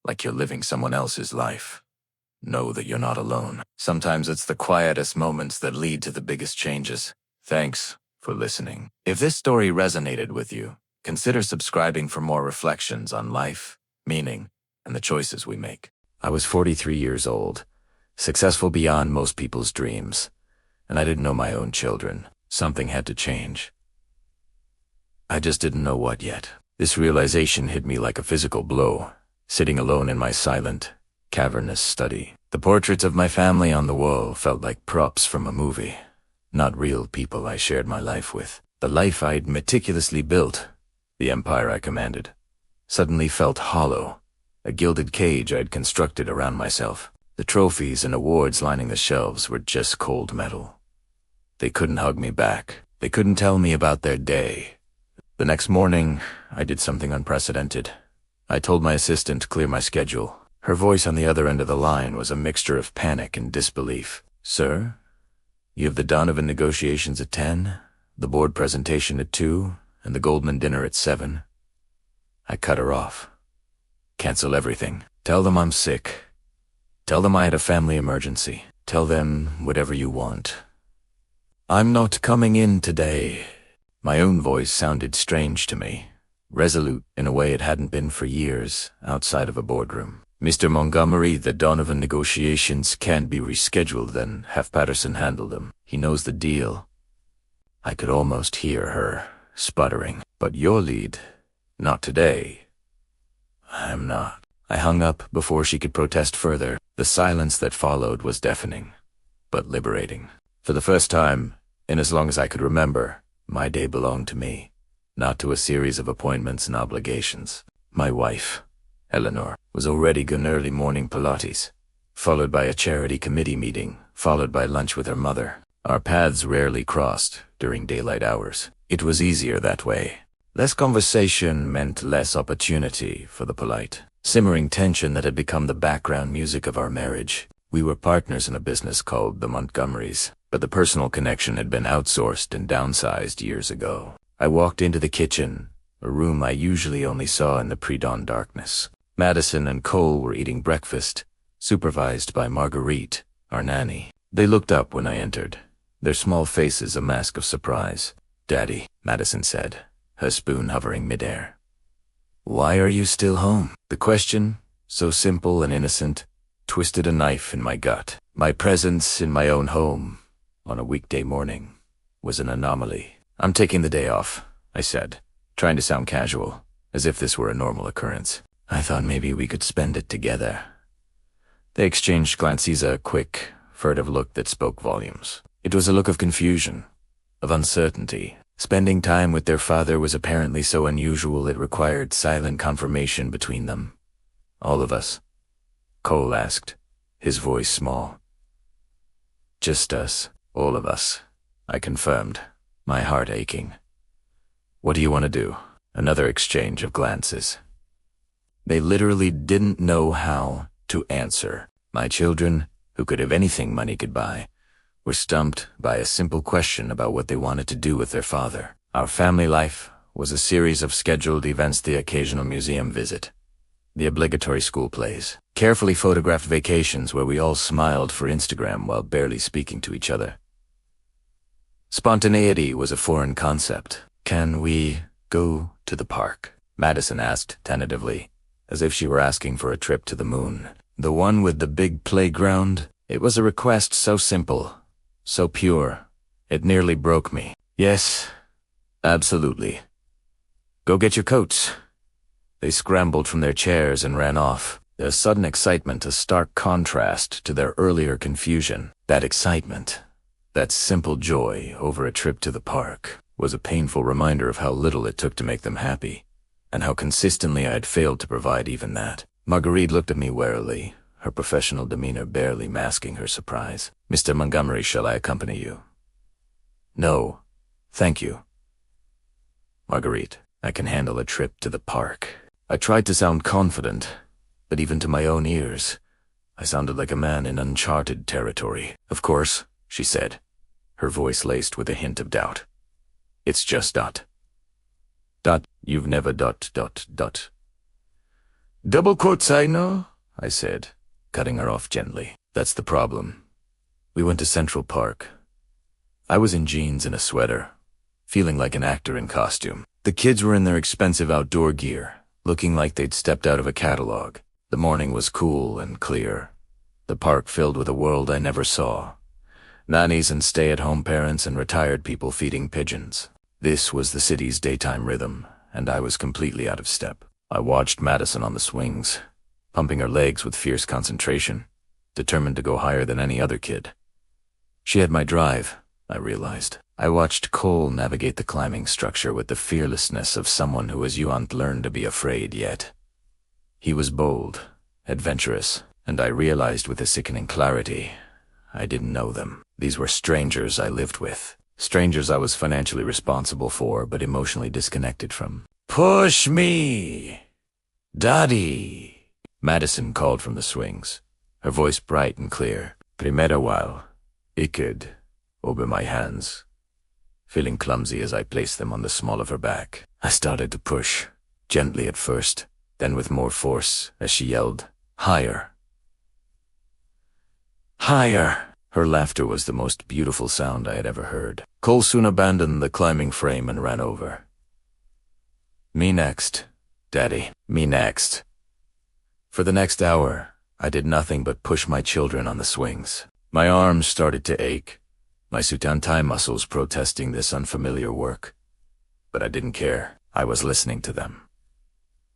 like you're living someone else's life, know that you're not alone. Sometimes it's the quietest moments that lead to the biggest changes. Thanks for listening. If this story resonated with you, consider subscribing for more reflections on life, meaning, and the choices we make. I was 43 years old, successful beyond most people's dreams, and I didn't know my own children. Something had to change. I just didn't know what yet. This realization hit me like a physical blow, sitting alone in my silent, cavernous study. The portraits of my family on the wall felt like props from a movie, not real people I shared my life with. The life I'd meticulously built, the empire I commanded, suddenly felt hollow, a gilded cage I'd constructed around myself. The trophies and awards lining the shelves were just cold metal. They couldn't hug me back. They couldn't tell me about their day. The next morning, I did something unprecedented. I told my assistant to clear my schedule. Her voice on the other end of the line was a mixture of panic and disbelief. "Sir, you have the Donovan negotiations at 10, the board presentation at 2, and the Goldman dinner at 7. I cut her off. "Cancel everything. Tell them I'm sick. Tell them I had a family emergency. Tell them whatever you want. I'm not coming in today." My own voice sounded strange to me, resolute in a way it hadn't been for years outside of a boardroom. "Mr. Montgomery, the Donovan negotiations can't be rescheduled, then have Patterson handle them. He knows the deal." I could almost hear her sputtering. "But your lead, not today." "I'm not." I hung up before she could protest further. The silence that followed was deafening, but liberating. For the first time, in as long as I could remember, my day belonged to me, not to a series of appointments and obligations. My wife, Eleanor, was already going early morning Pilates, followed by a charity committee meeting, followed by lunch with her mother. Our paths rarely crossed, during daylight hours. It was easier that way. Less conversation meant less opportunity for the polite, simmering tension that had become the background music of our marriage. We were partners in a business called the Montgomerys, but the personal connection had been outsourced and downsized years ago. I walked into the kitchen, a room I usually only saw in the pre-dawn darkness. Madison and Cole were eating breakfast, supervised by Marguerite, our nanny. They looked up when I entered, their small faces a mask of surprise. "Daddy," Madison said, her spoon hovering midair. "Why are you still home?" The question, so simple and innocent, twisted a knife in my gut. My presence in my own home, on a weekday morning, was an anomaly. "I'm taking the day off," I said, trying to sound casual, as if this were a normal occurrence. "I thought maybe we could spend it together." They exchanged glances, a quick, furtive look that spoke volumes. It was a look of confusion, of uncertainty. Spending time with their father was apparently so unusual it required silent confirmation between them. "All of us?" Cole asked, his voice small. "Just us, all of us," I confirmed, my heart aching. "What do you want to do?" Another exchange of glances. They literally didn't know how to answer. My children, who could have anything money could buy, were stumped by a simple question about what they wanted to do with their father. Our family life was a series of scheduled events, the occasional museum visit, the obligatory school plays, carefully photographed vacations where we all smiled for Instagram while barely speaking to each other. Spontaneity was a foreign concept. "Can we go to the park?" Madison asked tentatively, as if she were asking for a trip to the moon. "The one with the big playground?" It was a request so simple, so pure, it nearly broke me. "Yes, absolutely. Go get your coats." They scrambled from their chairs and ran off, their sudden excitement a stark contrast to their earlier confusion. That excitement, that simple joy over a trip to the park, was a painful reminder of how little it took to make them happy, and how consistently I had failed to provide even that. Marguerite looked at me warily, her professional demeanor barely masking her surprise. "Mr. Montgomery, shall I accompany you?" "No, thank you." "Marguerite, I can handle a trip to the park." I tried to sound confident, but even to my own ears, I sounded like a man in uncharted territory. "Of course," she said, her voice laced with a hint of doubt. "It's just dot. Dot, you've never dot. Double quotes, I know," I said, cutting her off gently. "That's the problem. We went to Central Park. I was in jeans and a sweater, feeling like an actor in costume. The kids were in their expensive outdoor gear, looking like they'd stepped out of a catalog. The morning was cool and clear, the park filled with a world I never saw. Nannies and stay-at-home parents and retired people feeding pigeons. This was the city's daytime rhythm, and I was completely out of step. I watched Madison on the swings, pumping her legs with fierce concentration, determined to go higher than any other kid. She had my drive, I realized. I watched Cole navigate the climbing structure with the fearlessness of someone who has yet learned to be afraid yet. He was bold, adventurous, and I realized with a sickening clarity, I didn't know them. These were strangers I lived with. Strangers I was financially responsible for, but emotionally disconnected from. "Push me, Daddy," Madison called from the swings, her voice bright and clear. "Primera while, iked, over my hands," feeling clumsy as I placed them on the small of her back. I started to push, gently at first, then with more force as she yelled, "Higher. Higher." Her laughter was the most beautiful sound I had ever heard. Cole soon abandoned the climbing frame and ran over. "Me next, Daddy, me next." For the next hour, I did nothing but push my children on the swings. My arms started to ache, my sutan thigh muscles protesting this unfamiliar work. But I didn't care. I was listening to them.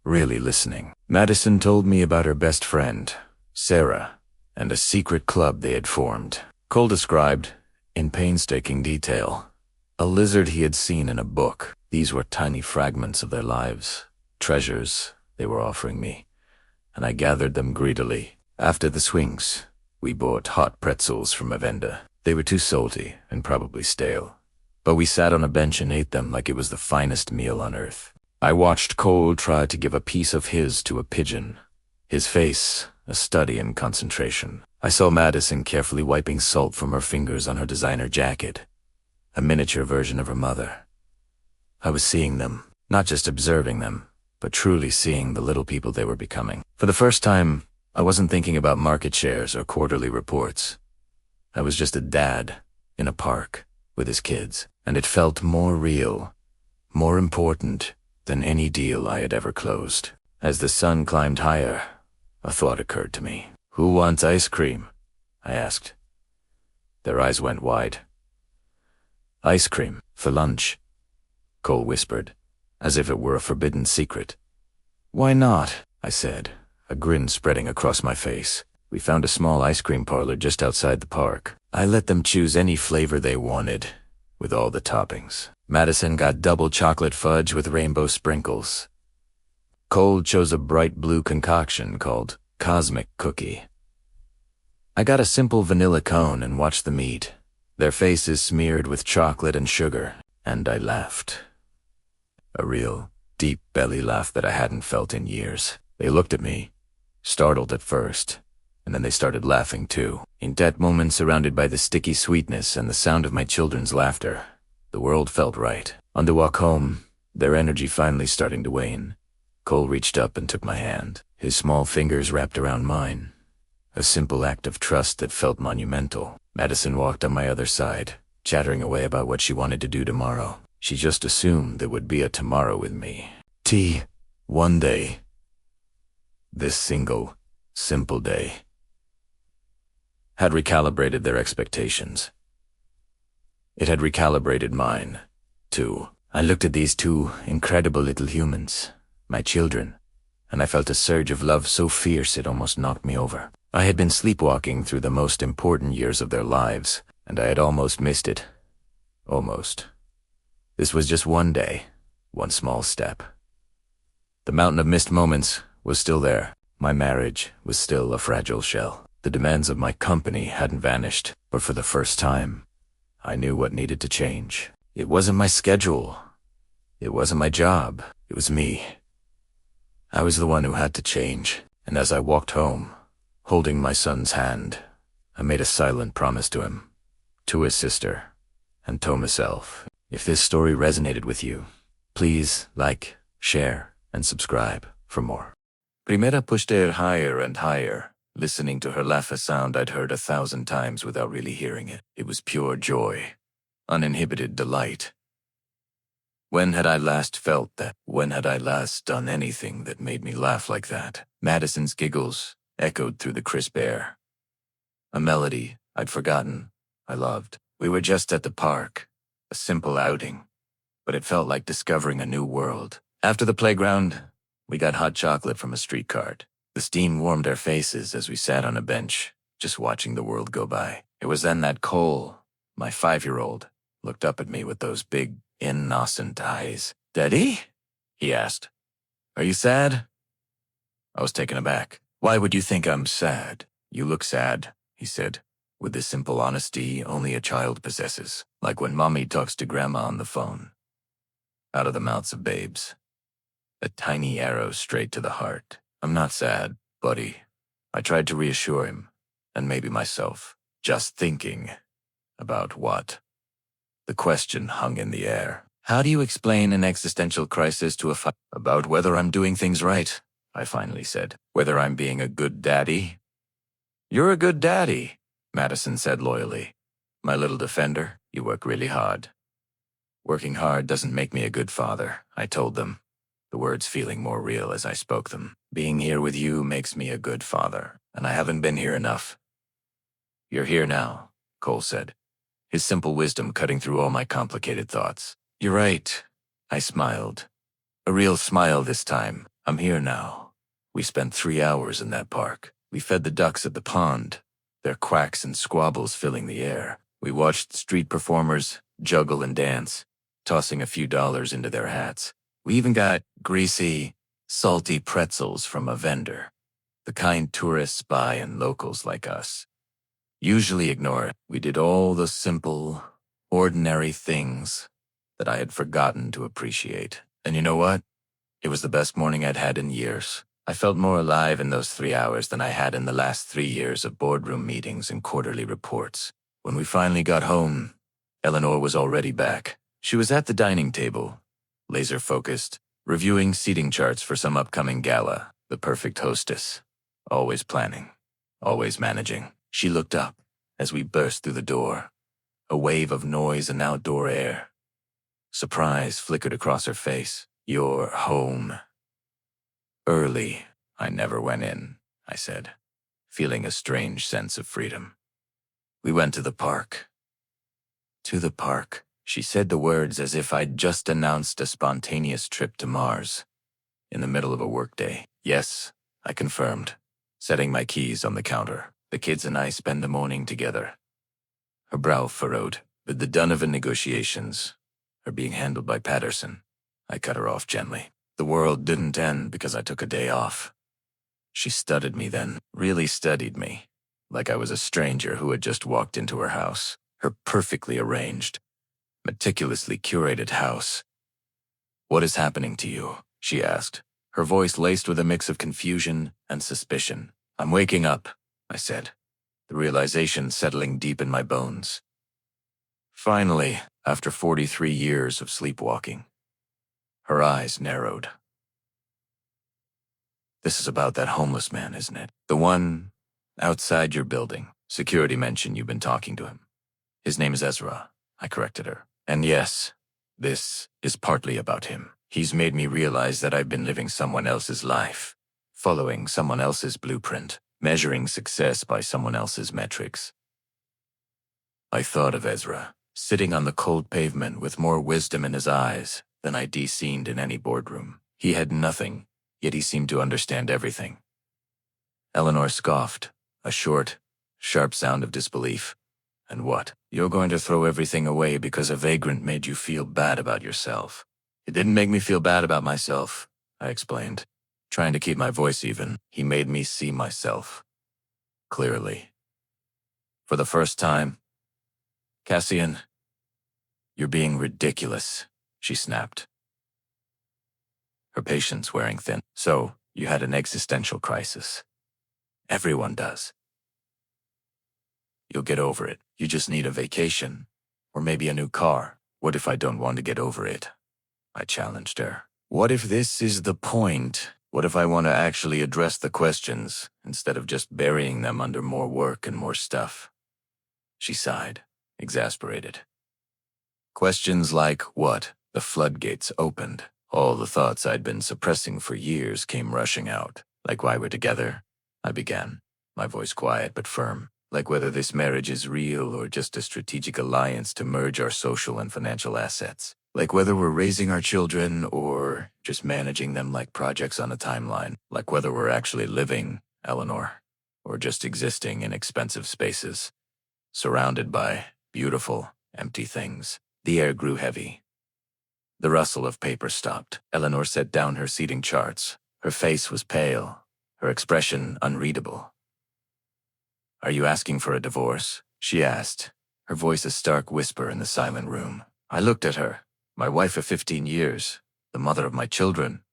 Really listening. Madison told me about her best friend, Sarah, and a secret club they had formed. Cole described, in painstaking detail, a lizard he had seen in a book. These were tiny fragments of their lives, treasures they were offering me, and I gathered them greedily. After the swings, we bought hot pretzels from a vendor. They were too salty and probably stale, but we sat on a bench and ate them like it was the finest meal on earth. I watched Cole try to give a piece of his to a pigeon, his face a study in concentration. I saw Madison carefully wiping salt from her fingers on her designer jacket, a miniature version of her mother. I was seeing them, not just observing them, but truly seeing the little people they were becoming. For the first time, I wasn't thinking about market shares or quarterly reports. I was just a dad in a park with his kids, and it felt more real, more important than any deal I had ever closed. As the sun climbed higher, a thought occurred to me. "Who wants ice cream?" I asked. Their eyes went wide. "Ice cream, for lunch," Cole whispered, as if it were a forbidden secret. "Why not?" I said, a grin spreading across my face. We found a small ice cream parlor just outside the park. I let them choose any flavor they wanted, with all the toppings. Madison got double chocolate fudge with rainbow sprinkles. Cole chose a bright blue concoction called Cosmic Cookie. I got a simple vanilla cone and watched them eat, their faces smeared with chocolate and sugar, and I laughed. A real, deep belly laugh that I hadn't felt in years. They looked at me, startled at first, and then they started laughing too. In that moment, surrounded by the sticky sweetness and the sound of my children's laughter, the world felt right. On the walk home, their energy finally starting to wane, Cole reached up and took my hand, his small fingers wrapped around mine. A simple act of trust that felt monumental. Madison walked on my other side, chattering away about what she wanted to do tomorrow. She just assumed there would be a tomorrow with me. One day. This single, simple day had recalibrated their expectations. It had recalibrated mine, too. I looked at these two incredible little humans, my children, and I felt a surge of love so fierce it almost knocked me over. I had been sleepwalking through the most important years of their lives, and I had almost missed it. Almost. This was just one day, one small step. The mountain of missed moments was still there. My marriage was still a fragile shell. The demands of my company hadn't vanished, but for the first time, I knew what needed to change. It wasn't my schedule. It wasn't my job. It was me. I was the one who had to change, and as I walked home, holding my son's hand, I made a silent promise to him, to his sister, and to myself. If this story resonated with you, please like, share, and subscribe for more. Primera pushed her higher and higher, listening to her laugh, a sound I'd heard 1,000 times without really hearing it. It was pure joy, uninhibited delight. When had I last felt that? When had I last done anything that made me laugh like that? Madison's giggles echoed through the crisp air. A melody I'd forgotten, I loved. We were just at the park, a simple outing, but it felt like discovering a new world. After the playground, we got hot chocolate from a street cart. The steam warmed our faces as we sat on a bench, just watching the world go by. It was then that Cole, my 5-year-old, looked up at me with those big, innocent eyes. "Daddy?" he asked. "Are you sad?" I was taken aback. "Why would you think I'm sad?" "You look sad," he said, with the simple honesty only a child possesses, like when mommy talks to grandma on the phone. Out of the mouths of babes. A tiny arrow straight to the heart. "I'm not sad, buddy." I tried to reassure him, and maybe myself. Just thinking. About what? The question hung in the air. How do you explain an existential crisis to a About whether I'm doing things right, I finally said. Whether I'm being a good daddy? "You're a good daddy," Madison said loyally. "My little defender, you work really hard." "Working hard doesn't make me a good father," I told them, the words feeling more real as I spoke them. "Being here with you makes me a good father, and I haven't been here enough." "You're here now," Cole said, his simple wisdom cutting through all my complicated thoughts. "You're right," I smiled. A real smile this time. "I'm here now." We spent 3 hours in that park. We fed the ducks at the pond, their quacks and squabbles filling the air. We watched street performers juggle and dance, tossing a few dollars into their hats. We even got greasy, salty pretzels from a vendor, the kind tourists buy and locals like us usually ignore. We did all the simple, Ordinary things that I had forgotten to appreciate. And you know what? It was the best morning I'd had in years. I felt more alive in those 3 hours than I had in the last 3 years of boardroom meetings and quarterly reports. When we finally got home, Eleanor was already back. She was at the dining table, laser-focused, reviewing seating charts for some upcoming gala, the perfect hostess. Always planning, always managing. She looked up as we burst through the door, a wave of noise and outdoor air. Surprise flickered across her face. "You're home." "Early. I never went in," I said, feeling a strange sense of freedom. "We went to the park." "To the park." She said the words as if I'd just announced a spontaneous trip to Mars, in the middle of a workday. "Yes," I confirmed, setting my keys on the counter. "The kids and I spend the morning together." Her brow furrowed, with the Donovan negotiations are being handled by Patterson. I cut her off gently. The world didn't end because I took a day off. She studied me then, really studied me, like I was a stranger who had just walked into her house, her perfectly arranged, meticulously curated house. "What is happening to you?" she asked, her voice laced with a mix of confusion and suspicion. "I'm waking up," I said, the realization settling deep in my bones. Finally, after 43 years of sleepwalking. Her eyes narrowed. "This is about that homeless man, isn't it? The one outside your building. Security mentioned you've been talking to him. His name is Ezra," I corrected her. "And yes, this is partly about him. He's made me realize that I've been living someone else's life, following someone else's blueprint, measuring success by someone else's metrics." I thought of Ezra, sitting on the cold pavement with more wisdom in his eyes than I'd seen in any boardroom. He had nothing, yet he seemed to understand everything. Eleanor scoffed, a short, sharp sound of disbelief. "And what? You're going to throw everything away because a vagrant made you feel bad about yourself?" "It didn't make me feel bad about myself," I explained, trying to keep my voice even. "He made me see myself clearly. For the first time." "Cassian, you're being ridiculous," she snapped, her patience wearing thin. "So, you had an existential crisis. Everyone does. You'll get over it. You just need a vacation. Or maybe a new car." "What if I don't want to get over it?" I challenged her. "What if this is the point? What if I want to actually address the questions, instead of just burying them under more work and more stuff?" She sighed, exasperated. Questions like what? The floodgates opened. All the thoughts I'd been suppressing for years came rushing out. "Like why we're together?" I began, my voice quiet but firm. "Like whether this marriage is real or just a strategic alliance to merge our social and financial assets. Like whether we're raising our children or just managing them like projects on a timeline. Like whether we're actually living, Eleanor, or just existing in expensive spaces, surrounded by beautiful, empty things." The air grew heavy. The rustle of paper stopped. Eleanor set down her seating charts. Her face was pale, her expression unreadable. "Are you asking for a divorce?" she asked, her voice a stark whisper in the silent room. I looked at her, my wife of 15 years, the mother of my children,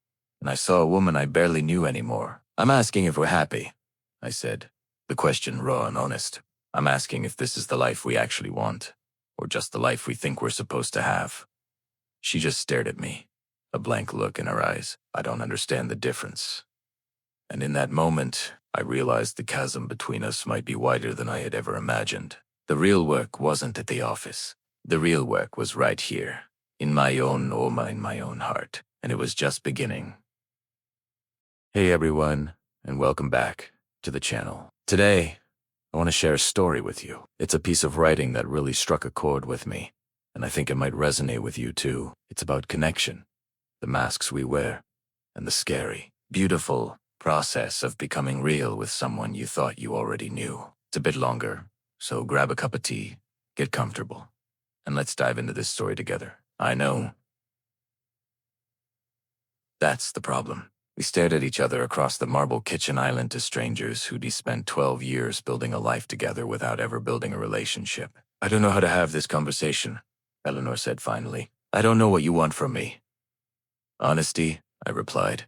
and I saw a woman I barely knew anymore. "I'm asking if we're happy," I said, the question raw and honest. "I'm asking if this is the life we actually want, or just the life we think we're supposed to have." She just stared at me, a blank look in her eyes. "I don't understand the difference." And in that moment, I realized the chasm between us might be wider than I had ever imagined. The real work wasn't at the office. The real work was right here, in my own Oma, in my own heart, and it was just beginning. Hey everyone, and welcome back to the channel. Today, I want to share a story with you. It's a piece of writing that really struck a chord with me, and I think it might resonate with you too. It's about connection, the masks we wear, and the scary, beautiful process of becoming real with someone you thought you already knew. It's a bit longer, so grab a cup of tea, get comfortable, and let's dive into this story together. I know. That's the problem. We stared at each other across the marble kitchen island to strangers who'd spent 12 years building a life together without ever building a relationship. "I don't know how to have this conversation," Eleanor said finally. I don't know what you want from me. Honesty, I replied.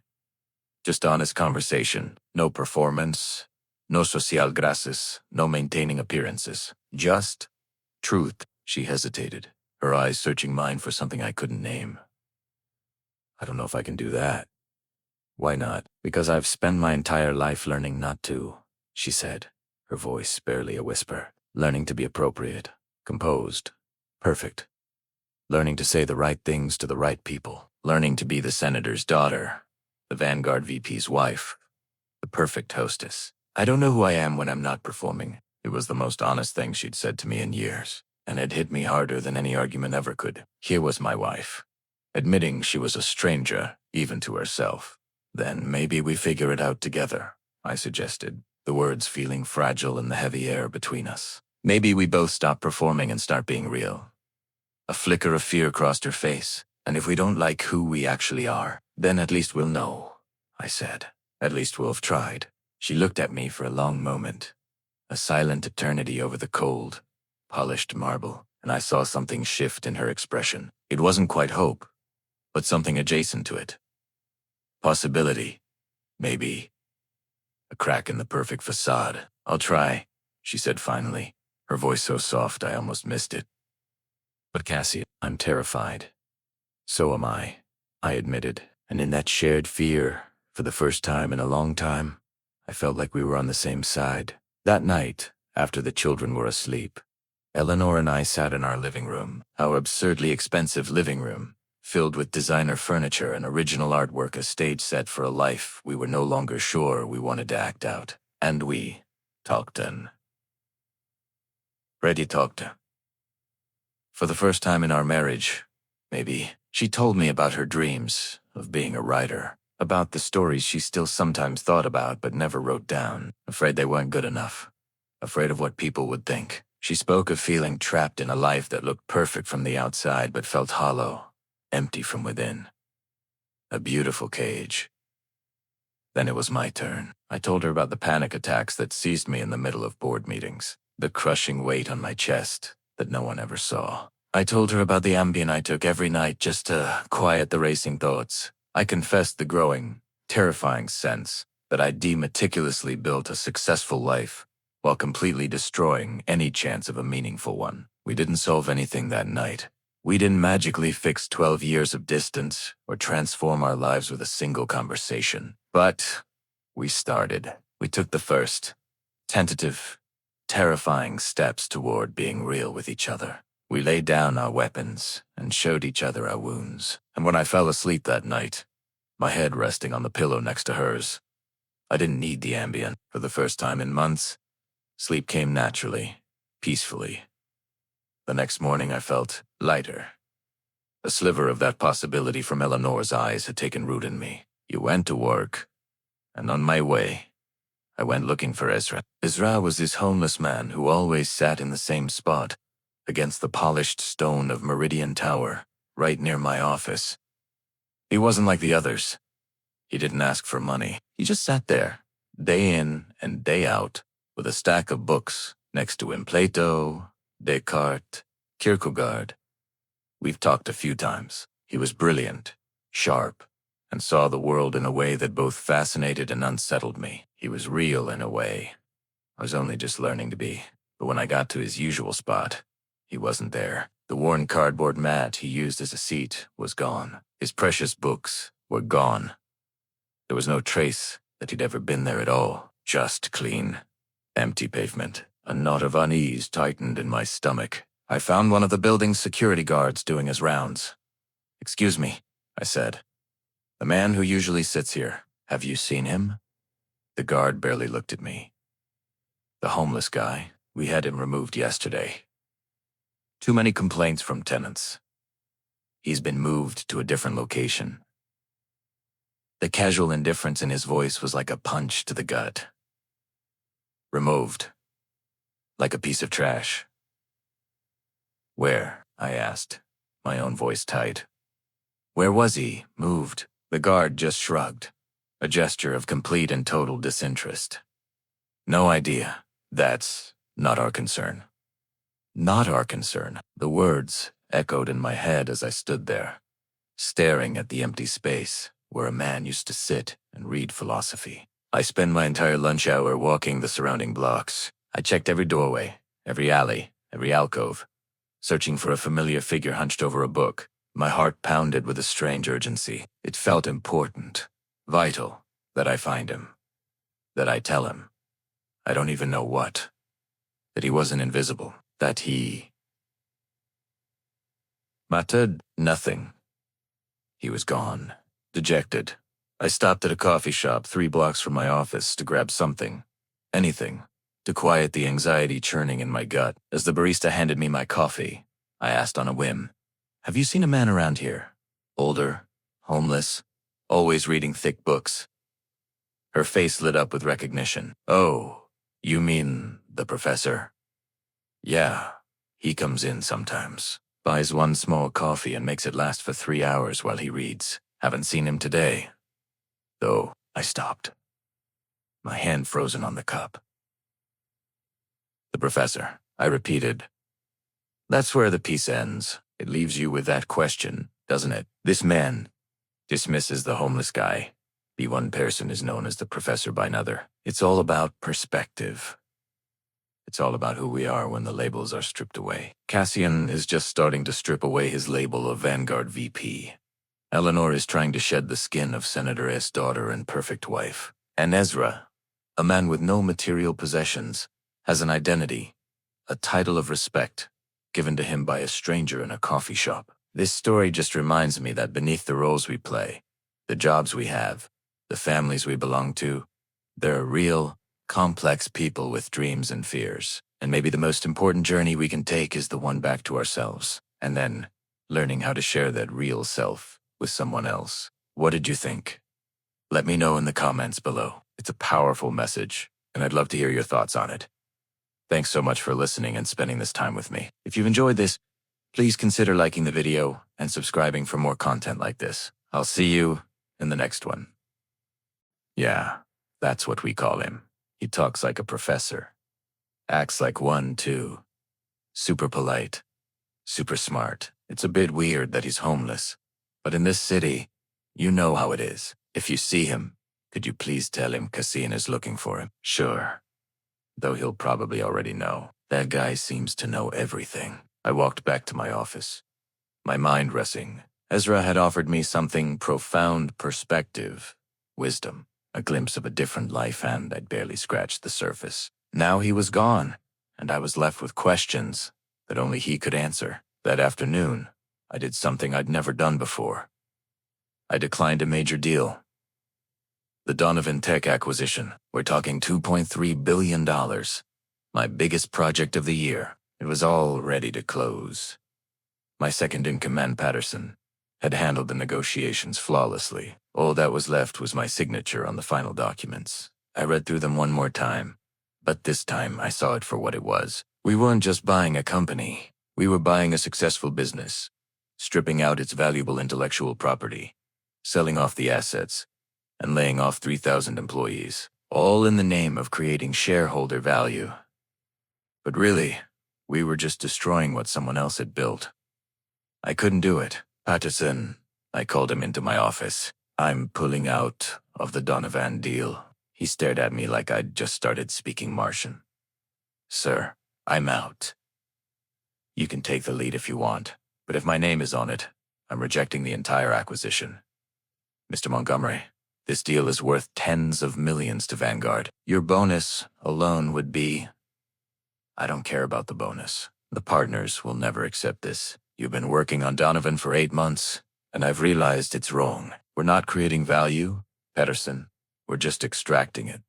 Just honest conversation. No performance. No social graces. No maintaining appearances. Just truth. She hesitated, her eyes searching mine for something I couldn't name. I don't know if I can do that. Why not? Because I've spent my entire life learning not to, she said, her voice barely a whisper. Learning to be appropriate, composed, perfect. Learning to say the right things to the right people. Learning to be the senator's daughter, the Vanguard VP's wife, the perfect hostess. I don't know who I am when I'm not performing. It was the most honest thing she'd said to me in years, and it hit me harder than any argument ever could. Here was my wife, admitting she was a stranger, even to herself. Then maybe we figure it out together, I suggested, the words feeling fragile in the heavy air between us. Maybe we both stop performing and start being real. A flicker of fear crossed her face, and if we don't like who we actually are, then at least we'll know, I said. At least we'll have tried. She looked at me for a long moment, a silent eternity over the cold, polished marble, and I saw something shift in her expression. It wasn't quite hope, but something adjacent to it. Possibility, maybe. A crack in the perfect facade. I'll try, she said finally, her voice so soft I almost missed it. But Cassie, I'm terrified. So am I admitted, and in that shared fear, for the first time in a long time, I felt like we were on the same side. That night, after the children were asleep, Eleanor and I sat in our living room, our absurdly expensive living room, filled with designer furniture and original artwork, a stage set for a life we were no longer sure we wanted to act out. And we talked and Freddie talked. For the first time in our marriage, maybe, she told me about her dreams of being a writer, about the stories she still sometimes thought about but never wrote down, afraid they weren't good enough, afraid of what people would think. She spoke of feeling trapped in a life that looked perfect from the outside but felt hollow, empty from within. A beautiful cage. Then it was my turn. I told her about the panic attacks that seized me in the middle of board meetings, the crushing weight on my chest that no one ever saw. I told her about the Ambien I took every night just to quiet the racing thoughts. I confessed the growing, terrifying sense that I'd meticulously built a successful life while completely destroying any chance of a meaningful one. We didn't solve anything that night. We didn't magically fix 12 years of distance or transform our lives with a single conversation. But we started. We took the first, tentative, terrifying steps toward being real with each other. We laid down our weapons and showed each other our wounds. And when I fell asleep that night, my head resting on the pillow next to hers, I didn't need the Ambien. For the first time in months, sleep came naturally, peacefully. The next morning I felt lighter. A sliver of that possibility from Eleanor's eyes had taken root in me. You went to work, and on my way, I went looking for Ezra. Ezra was this homeless man who always sat in the same spot, against the polished stone of Meridian Tower, right near my office. He wasn't like the others. He didn't ask for money. He just sat there, day in and day out, with a stack of books next to him. Plato, Descartes, Kierkegaard. We've talked a few times. He was brilliant, sharp, and saw the world in a way that both fascinated and unsettled me. He was real in a way. I was only just learning to be. But when I got to his usual spot, he wasn't there. The worn cardboard mat he used as a seat was gone. His precious books were gone. There was no trace that he'd ever been there at all. Just clean, empty pavement. A knot of unease tightened in my stomach. I found one of the building's security guards doing his rounds. "Excuse me," I said. "The man who usually sits here. Have you seen him?" The guard barely looked at me. "The homeless guy. We had him removed yesterday. Too many complaints from tenants. He's been moved to a different location." The casual indifference in his voice was like a punch to the gut. "Removed. Like a piece of trash." "Where?" I asked, my own voice tight. "Where was he moved?" The guard just shrugged, a gesture of complete and total disinterest. "No idea. That's not our concern." Not our concern. The words echoed in my head as I stood there, staring at the empty space where a man used to sit and read philosophy. I spent my entire lunch hour walking the surrounding blocks. I checked every doorway, every alley, every alcove, searching for a familiar figure hunched over a book. My heart pounded with a strange urgency. It felt important, vital, that I find him, that I tell him. I don't even know what. That he wasn't invisible, that he mattered nothing. He was gone, dejected. I stopped at a coffee shop 3 blocks from my office to grab something, anything, to quiet the anxiety churning in my gut. As the barista handed me my coffee, I asked on a whim, "Have you seen a man around here? Older, homeless, always reading thick books?" Her face lit up with recognition. "Oh, you mean the professor?" "Yeah, he comes in sometimes. Buys 1 small coffee and makes it last for 3 hours while he reads. Haven't seen him today. Though," I stopped, my hand frozen on the cup. "The professor," I repeated. That's where the piece ends. It leaves you with that question, doesn't it? This man dismisses the homeless guy. The one person is known as the professor by another. It's all about perspective. It's all about who we are when the labels are stripped away. Cassian is just starting to strip away his label of Vanguard VP. Eleanor is trying to shed the skin of Senator S. daughter and perfect wife. And Ezra, a man with no material possessions, has an identity, a title of respect, given to him by a stranger in a coffee shop. This story just reminds me that beneath the roles we play, the jobs we have, the families we belong to, there are real, complex people with dreams and fears. And maybe the most important journey we can take is the one back to ourselves, and then learning how to share that real self with someone else. What did you think? Let me know in the comments below. It's a powerful message, and I'd love to hear your thoughts on it. Thanks so much for listening and spending this time with me. If you've enjoyed this, please consider liking the video and subscribing for more content like this. I'll see you in the next one. Yeah, that's what we call him. He talks like a professor. Acts like one, too. Super polite. Super smart. It's a bit weird that he's homeless. But in this city, you know how it is. If you see him, could you please tell him Cassian is looking for him? Sure. Though he'll probably already know. That guy seems to know everything. I walked back to my office, my mind racing. Ezra had offered me something profound: perspective, wisdom, a glimpse of a different life, and I'd barely scratched the surface. Now he was gone, and I was left with questions that only he could answer. That afternoon, I did something I'd never done before. I declined a major deal. The Donovan Tech acquisition. We're talking $2.3 billion. My biggest project of the year. It was all ready to close. My second-in-command, Patterson, had handled the negotiations flawlessly. All that was left was my signature on the final documents. I read through them one more time, but this time I saw it for what it was. We weren't just buying a company. We were buying a successful business, stripping out its valuable intellectual property, selling off the assets, and laying off 3,000 employees, all in the name of creating shareholder value. But really, we were just destroying what someone else had built. I couldn't do it. Patterson, I called him into my office. I'm pulling out of the Donovan deal. He stared at me like I'd just started speaking Martian. Sir, I'm out. You can take the lead if you want, but if my name is on it, I'm rejecting the entire acquisition. Mr. Montgomery, this deal is worth tens of millions to Vanguard. Your bonus alone would be... I don't care about the bonus. The partners will never accept this. You've been working on Donovan for 8 months, and I've realized it's wrong. We're not creating value, Patterson. We're just extracting it.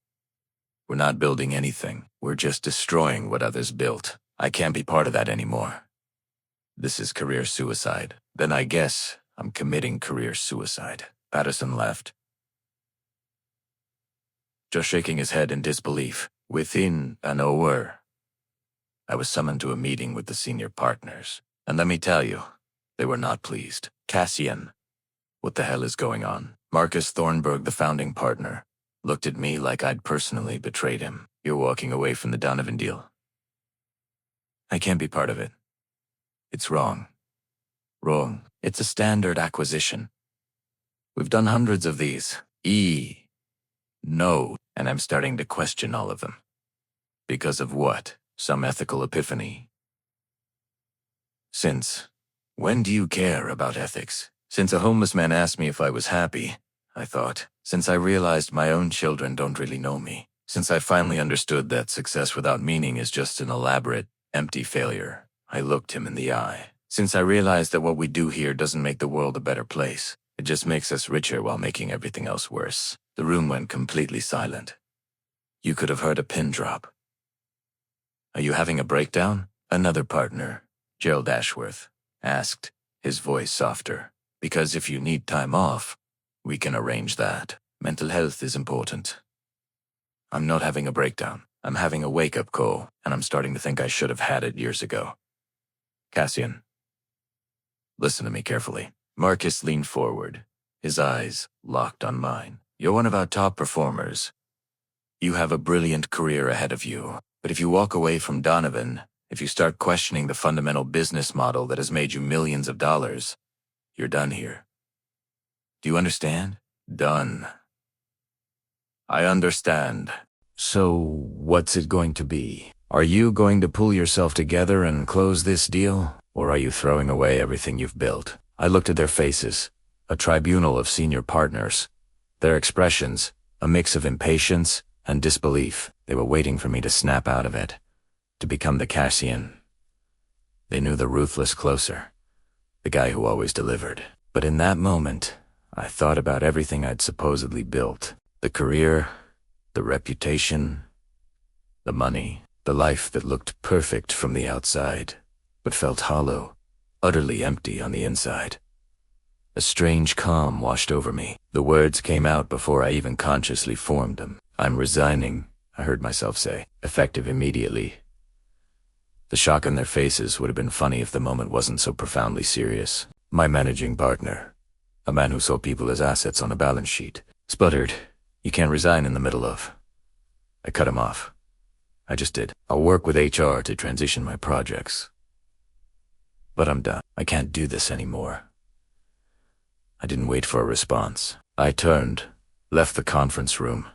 We're not building anything. We're just destroying what others built. I can't be part of that anymore. This is career suicide. Then I guess I'm committing career suicide. Patterson left, just shaking his head in disbelief. Within an hour, I was summoned to a meeting with the senior partners. And let me tell you, they were not pleased. Cassian, what the hell is going on? Marcus Thornburg, the founding partner, looked at me like I'd personally betrayed him. You're walking away from the Donovan deal. I can't be part of it. It's wrong. Wrong. It's a standard acquisition. We've done hundreds of these. No. And I'm starting to question all of them. Because of what? Some ethical epiphany? Since when do you care about ethics? Since a homeless man asked me if I was happy, I thought. Since I realized my own children don't really know me. Since I finally understood that success without meaning is just an elaborate, empty failure. I looked him in the eye. Since I realized that what we do here doesn't make the world a better place. It just makes us richer while making everything else worse. The room went completely silent. You could have heard a pin drop. Are you having a breakdown? Another partner, Gerald Ashworth, asked, his voice softer. Because if you need time off, we can arrange that. Mental health is important. I'm not having a breakdown. I'm having a wake-up call, and I'm starting to think I should have had it years ago. Cassian, listen to me carefully. Marcus leaned forward, his eyes locked on mine. You're one of our top performers. You have a brilliant career ahead of you, but if you walk away from Donovan, if you start questioning the fundamental business model that has made you millions of dollars, you're done here. Do you understand? Done. I understand. So, what's it going to be? Are you going to pull yourself together and close this deal? Or are you throwing away everything you've built? I looked at their faces, a tribunal of senior partners. Their expressions, a mix of impatience and disbelief. They were waiting for me to snap out of it, to become the Cassian. They knew the ruthless closer, the guy who always delivered. But in that moment, I thought about everything I'd supposedly built. The career, the reputation, the money, the life that looked perfect from the outside, but felt hollow, utterly empty on the inside. A strange calm washed over me. The words came out before I even consciously formed them. I'm resigning, I heard myself say, effective immediately. The shock on their faces would have been funny if the moment wasn't so profoundly serious. My managing partner, a man who saw people as assets on a balance sheet, sputtered, "You can't resign in the middle of." I cut him off. I just did. I'll work with HR to transition my projects. But I'm done. I can't do this anymore. I didn't wait for a response. I turned, left the conference room,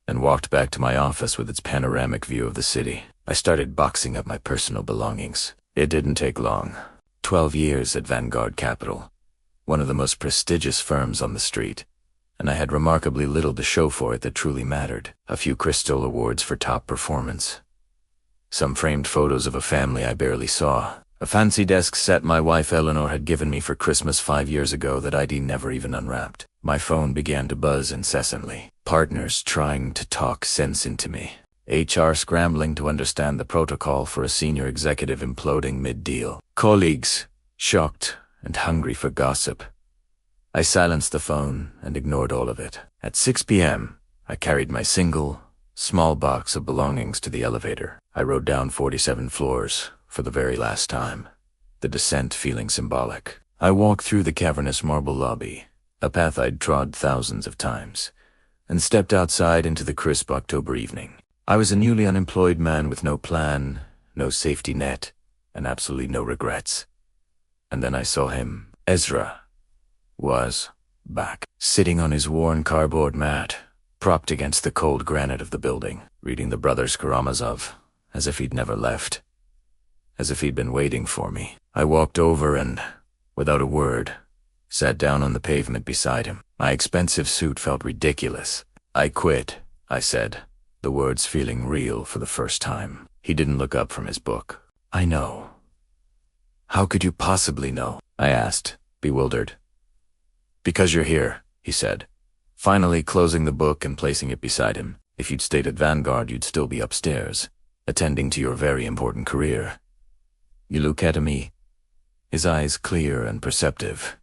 and walked back to my office with its panoramic view of the city. I started boxing up my personal belongings. It didn't take long. 12 years at Vanguard Capital, one of the most prestigious firms on the street, and I had remarkably little to show for it that truly mattered. A few crystal awards for top performance. Some framed photos of a family I barely saw. A fancy desk set my wife Eleanor had given me for Christmas 5 years ago that I'd never even unwrapped. My phone began to buzz incessantly. Partners trying to talk sense into me. HR scrambling to understand the protocol for a senior executive imploding mid-deal. Colleagues, shocked and hungry for gossip. I silenced the phone and ignored all of it. At 6 p.m., I carried my single, small box of belongings to the elevator. I rode down 47 floors for the very last time, the descent feeling symbolic. I walked through the cavernous marble lobby, a path I'd trod thousands of times, and stepped outside into the crisp October evening. I was a newly unemployed man with no plan, no safety net, and absolutely no regrets. And then I saw him. Ezra was back, sitting on his worn cardboard mat, propped against the cold granite of the building, reading the Brothers Karamazov, as if he'd never left, as if he'd been waiting for me. I walked over and, without a word, sat down on the pavement beside him. My expensive suit felt ridiculous. "I quit," I said, the words feeling real for the first time. He didn't look up from his book. "I know." "How could you possibly know?" I asked, bewildered. "Because you're here," he said, finally closing the book and placing it beside him. "If you'd stayed at Vanguard, you'd still be upstairs, attending to your very important career." "You look at me," his eyes clear and perceptive.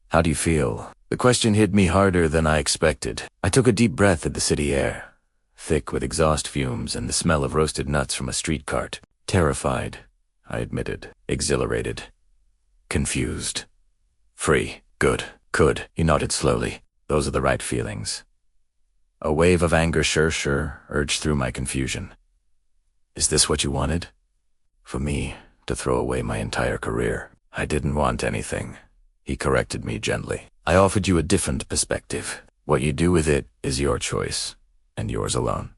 "How do you feel?" The question hit me harder than I expected. I took a deep breath at the city air, thick with exhaust fumes and the smell of roasted nuts from a street cart. Terrified, I admitted. Exhilarated. Confused. Free. Good. Good. He nodded slowly. "Those are the right feelings." A wave of anger sure urged through my confusion. "Is this what you wanted?" "For me to throw away my entire career?" I didn't want anything. He corrected me gently. I offered you a different perspective. What you do with it is your choice, and yours alone.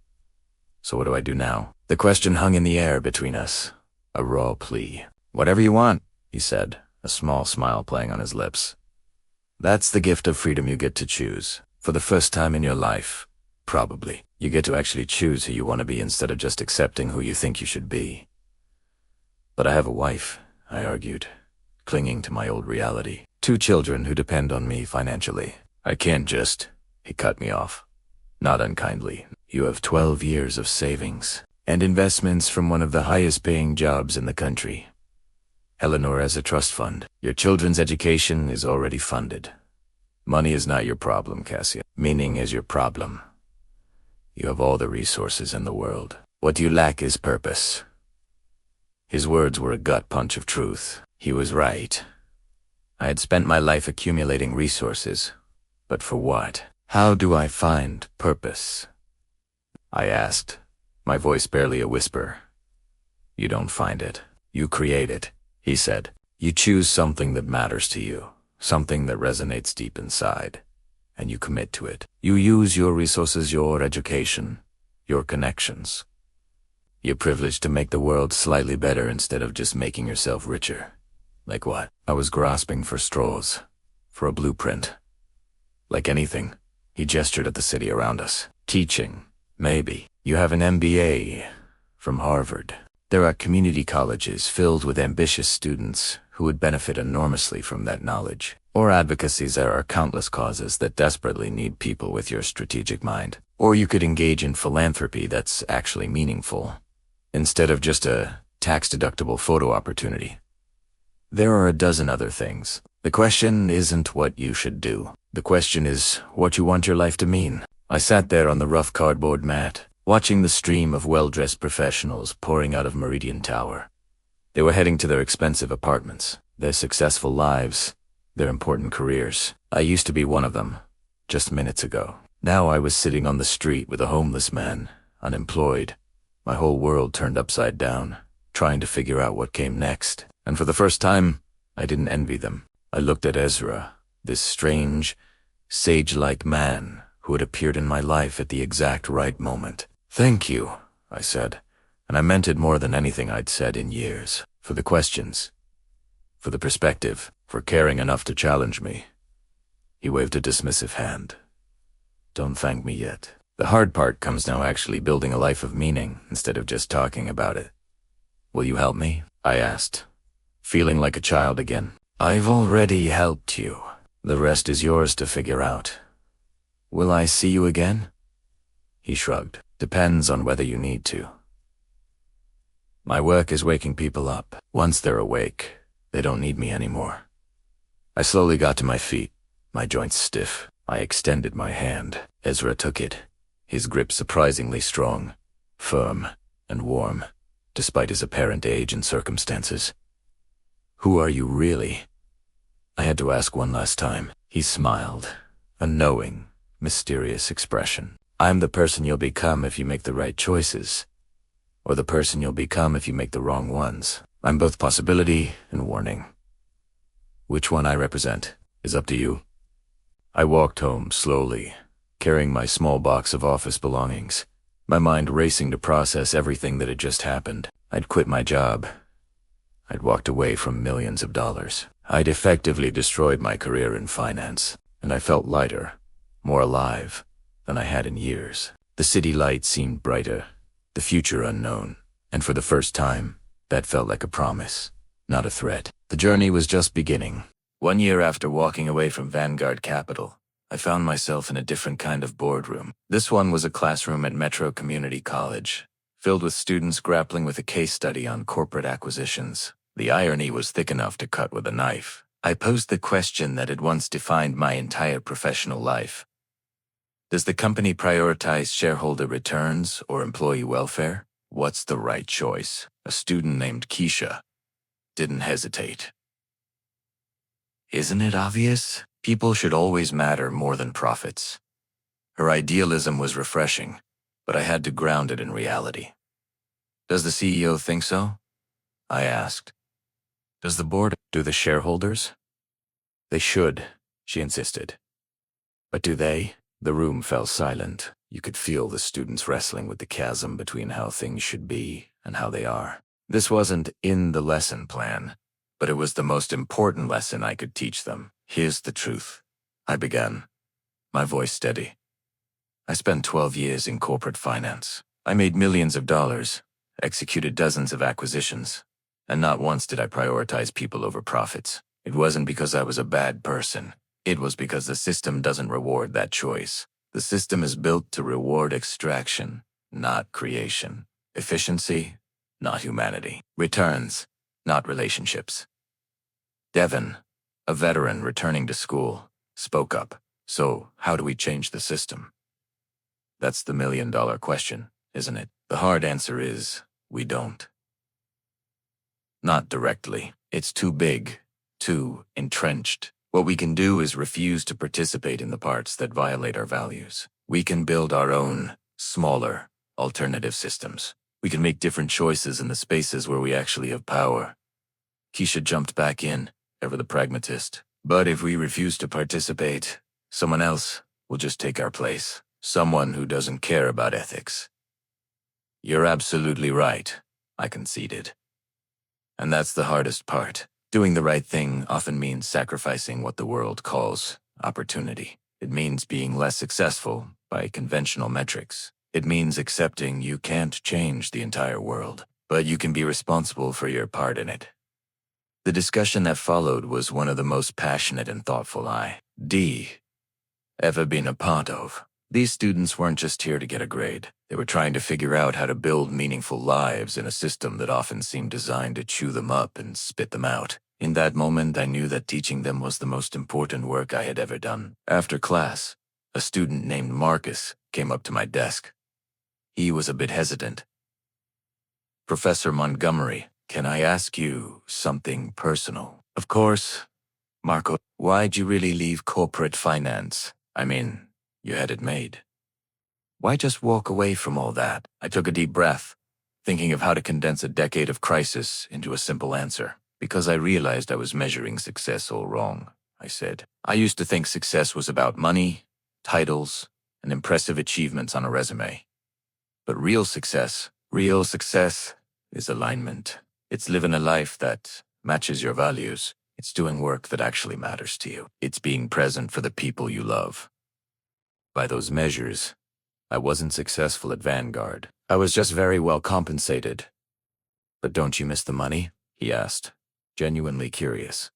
So what do I do now? The question hung in the air between us, a raw plea. Whatever you want, he said, a small smile playing on his lips. That's the gift of freedom you get to choose. For the first time in your life, probably, you get to actually choose who you want to be instead of just accepting who you think you should be. But I have a wife, I argued, clinging to my old reality. 2 children who depend on me financially. I can't just... He cut me off. Not unkindly. You have 12 years of savings and investments from one of the highest paying jobs in the country. Eleanor has a trust fund. Your children's education is already funded. Money is not your problem, Cassia. Meaning is your problem. You have all the resources in the world. What you lack is purpose. His words were a gut punch of truth. He was right. I had spent my life accumulating resources. But for what? How do I find purpose? I asked, my voice barely a whisper. You don't find it. You create it, he said. You choose something that matters to you, something that resonates deep inside, and you commit to it. You use your resources, your education, your connections. You're privileged to make the world slightly better instead of just making yourself richer. Like what? I was grasping for straws, for a blueprint. Like anything, he gestured at the city around us. Teaching, maybe. You have an MBA from Harvard. There are community colleges filled with ambitious students who would benefit enormously from that knowledge. Or advocacies. There are countless causes that desperately need people with your strategic mind. Or you could engage in philanthropy that's actually meaningful, instead of just a tax-deductible photo opportunity. There are a dozen other things. The question isn't what you should do. The question is what you want your life to mean. I sat there on the rough cardboard mat, watching the stream of well-dressed professionals pouring out of Meridian Tower. They were heading to their expensive apartments, their successful lives, their important careers. I used to be one of them, just minutes ago. Now I was sitting on the street with a homeless man, unemployed, my whole world turned upside down, trying to figure out what came next. And for the first time, I didn't envy them. I looked at Ezra, this strange, sage-like man who had appeared in my life at the exact right moment. Thank you, I said, and I meant it more than anything I'd said in years. For the questions, for the perspective, for caring enough to challenge me. He waved a dismissive hand. Don't thank me yet. The hard part comes now, actually building a life of meaning instead of just talking about it. Will you help me? I asked, feeling like a child again. I've already helped you. The rest is yours to figure out. Will I see you again? He shrugged. Depends on whether you need to. My work is waking people up. Once they're awake, they don't need me anymore. I slowly got to my feet, my joints stiff. I extended my hand. Ezra took it, his grip surprisingly strong, firm, and warm, despite his apparent age and circumstances. Who are you really? I had to ask one last time. He smiled, a knowing, mysterious expression. I'm the person you'll become if you make the right choices, or the person you'll become if you make the wrong ones. I'm both possibility and warning. Which one I represent is up to you. I walked home slowly, carrying my small box of office belongings, my mind racing to process everything that had just happened. I'd quit my job. I'd walked away from millions of dollars. I'd effectively destroyed my career in finance, and I felt lighter, more alive than I had in years. The city light seemed brighter, the future unknown, and for the first time, that felt like a promise, not a threat. The journey was just beginning. 1 year after walking away from Vanguard Capital, I found myself in a different kind of boardroom. This one was a classroom at Metro Community College, filled with students grappling with a case study on corporate acquisitions. The irony was thick enough to cut with a knife. I posed the question that had once defined my entire professional life. Does the company prioritize shareholder returns or employee welfare? What's the right choice? A student named Keisha didn't hesitate. Isn't it obvious? People should always matter more than profits. Her idealism was refreshing, but I had to ground it in reality. Does the CEO think so? I asked. Does the board do the shareholders? They should, she insisted. But do they? The room fell silent. You could feel the students wrestling with the chasm between how things should be and how they are. This wasn't in the lesson plan, but it was the most important lesson I could teach them. Here's the truth, I began, my voice steady. I spent 12 years in corporate finance. I made millions of dollars, executed dozens of acquisitions, and not once did I prioritize people over profits. It wasn't because I was a bad person. It was because the system doesn't reward that choice. The system is built to reward extraction, not creation. Efficiency, not humanity. Returns, not relationships. Devin, a veteran returning to school, spoke up. So, how do we change the system? That's the million-dollar question, isn't it? The hard answer is, we don't. Not directly. It's too big, too entrenched. What we can do is refuse to participate in the parts that violate our values. We can build our own, smaller, alternative systems. We can make different choices in the spaces where we actually have power. Keisha jumped back in, ever the pragmatist. But if we refuse to participate, someone else will just take our place. Someone who doesn't care about ethics. You're absolutely right, I conceded. And that's the hardest part. Doing the right thing often means sacrificing what the world calls opportunity. It means being less successful by conventional metrics. It means accepting you can't change the entire world, but you can be responsible for your part in it. The discussion that followed was one of the most passionate and thoughtful I'd ever been a part of. These students weren't just here to get a grade. They were trying to figure out how to build meaningful lives in a system that often seemed designed to chew them up and spit them out. In that moment, I knew that teaching them was the most important work I had ever done. After class, a student named Marcus came up to my desk. He was a bit hesitant. Professor Montgomery, can I ask you something personal? Of course. Marco, why'd you really leave corporate finance? I mean, you had it made. Why just walk away from all that? I took a deep breath, thinking of how to condense a decade of crisis into a simple answer. Because I realized I was measuring success all wrong, I said. I used to think success was about money, titles, and impressive achievements on a resume. But real success is alignment. It's living a life that matches your values. It's doing work that actually matters to you. It's being present for the people you love. By those measures, I wasn't successful at Vanguard. I was just very well compensated. But don't you miss the money? He asked, genuinely curious.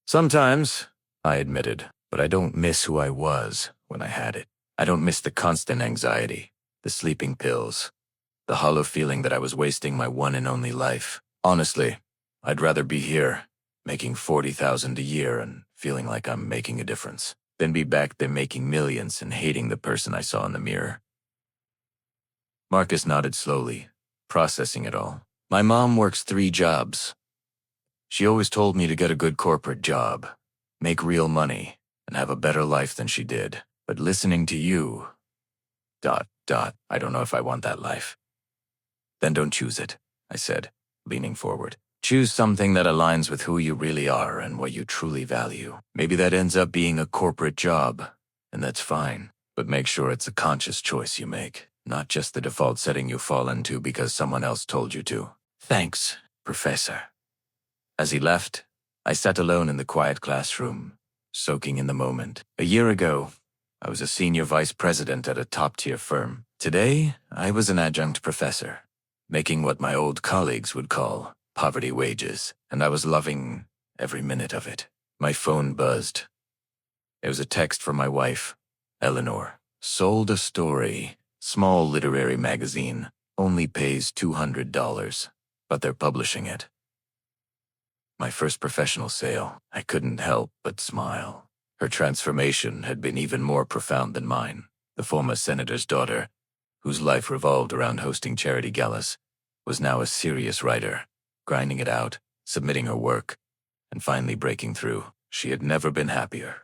Sometimes, I admitted, but I don't miss who I was when I had it. I don't miss the constant anxiety, the sleeping pills, the hollow feeling that I was wasting my one and only life. Honestly, I'd rather be here, making $40,000 a year and feeling like I'm making a difference, than be back there making millions and hating the person I saw in the mirror. Marcus nodded slowly, processing it all. My mom works 3 jobs. She always told me to get a good corporate job, make real money, and have a better life than she did. But listening to you, I don't know if I want that life. Then don't choose it, I said, leaning forward. Choose something that aligns with who you really are and what you truly value. Maybe that ends up being a corporate job, and that's fine. But make sure it's a conscious choice you make, not just the default setting you fall into because someone else told you to. Thanks, Professor. As he left, I sat alone in the quiet classroom, soaking in the moment. A year ago, I was a senior vice president at a top-tier firm. Today, I was an adjunct professor, making what my old colleagues would call poverty wages, and I was loving every minute of it. My phone buzzed. It was a text from my wife, Eleanor. Sold a story. Small literary magazine. Only pays $200, but they're publishing it. My first professional sale. I couldn't help but smile. Her transformation had been even more profound than mine. The former senator's daughter, whose life revolved around hosting charity galas, was now a serious writer, grinding it out, submitting her work, and finally breaking through. She had never been happier.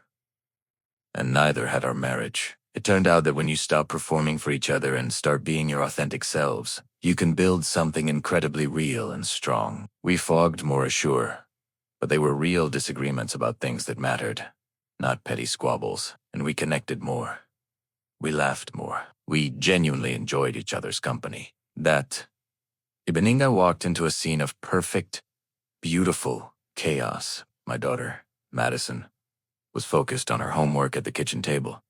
And neither had our marriage. It turned out that when you stop performing for each other and start being your authentic selves, you can build something incredibly real and strong. We fogged more, sure, but they were real disagreements about things that mattered, not petty squabbles, and we connected more. We laughed more. We genuinely enjoyed each other's company. That Ibeninga walked into a scene of perfect, beautiful chaos. My daughter, Madison, was focused on her homework at the kitchen table.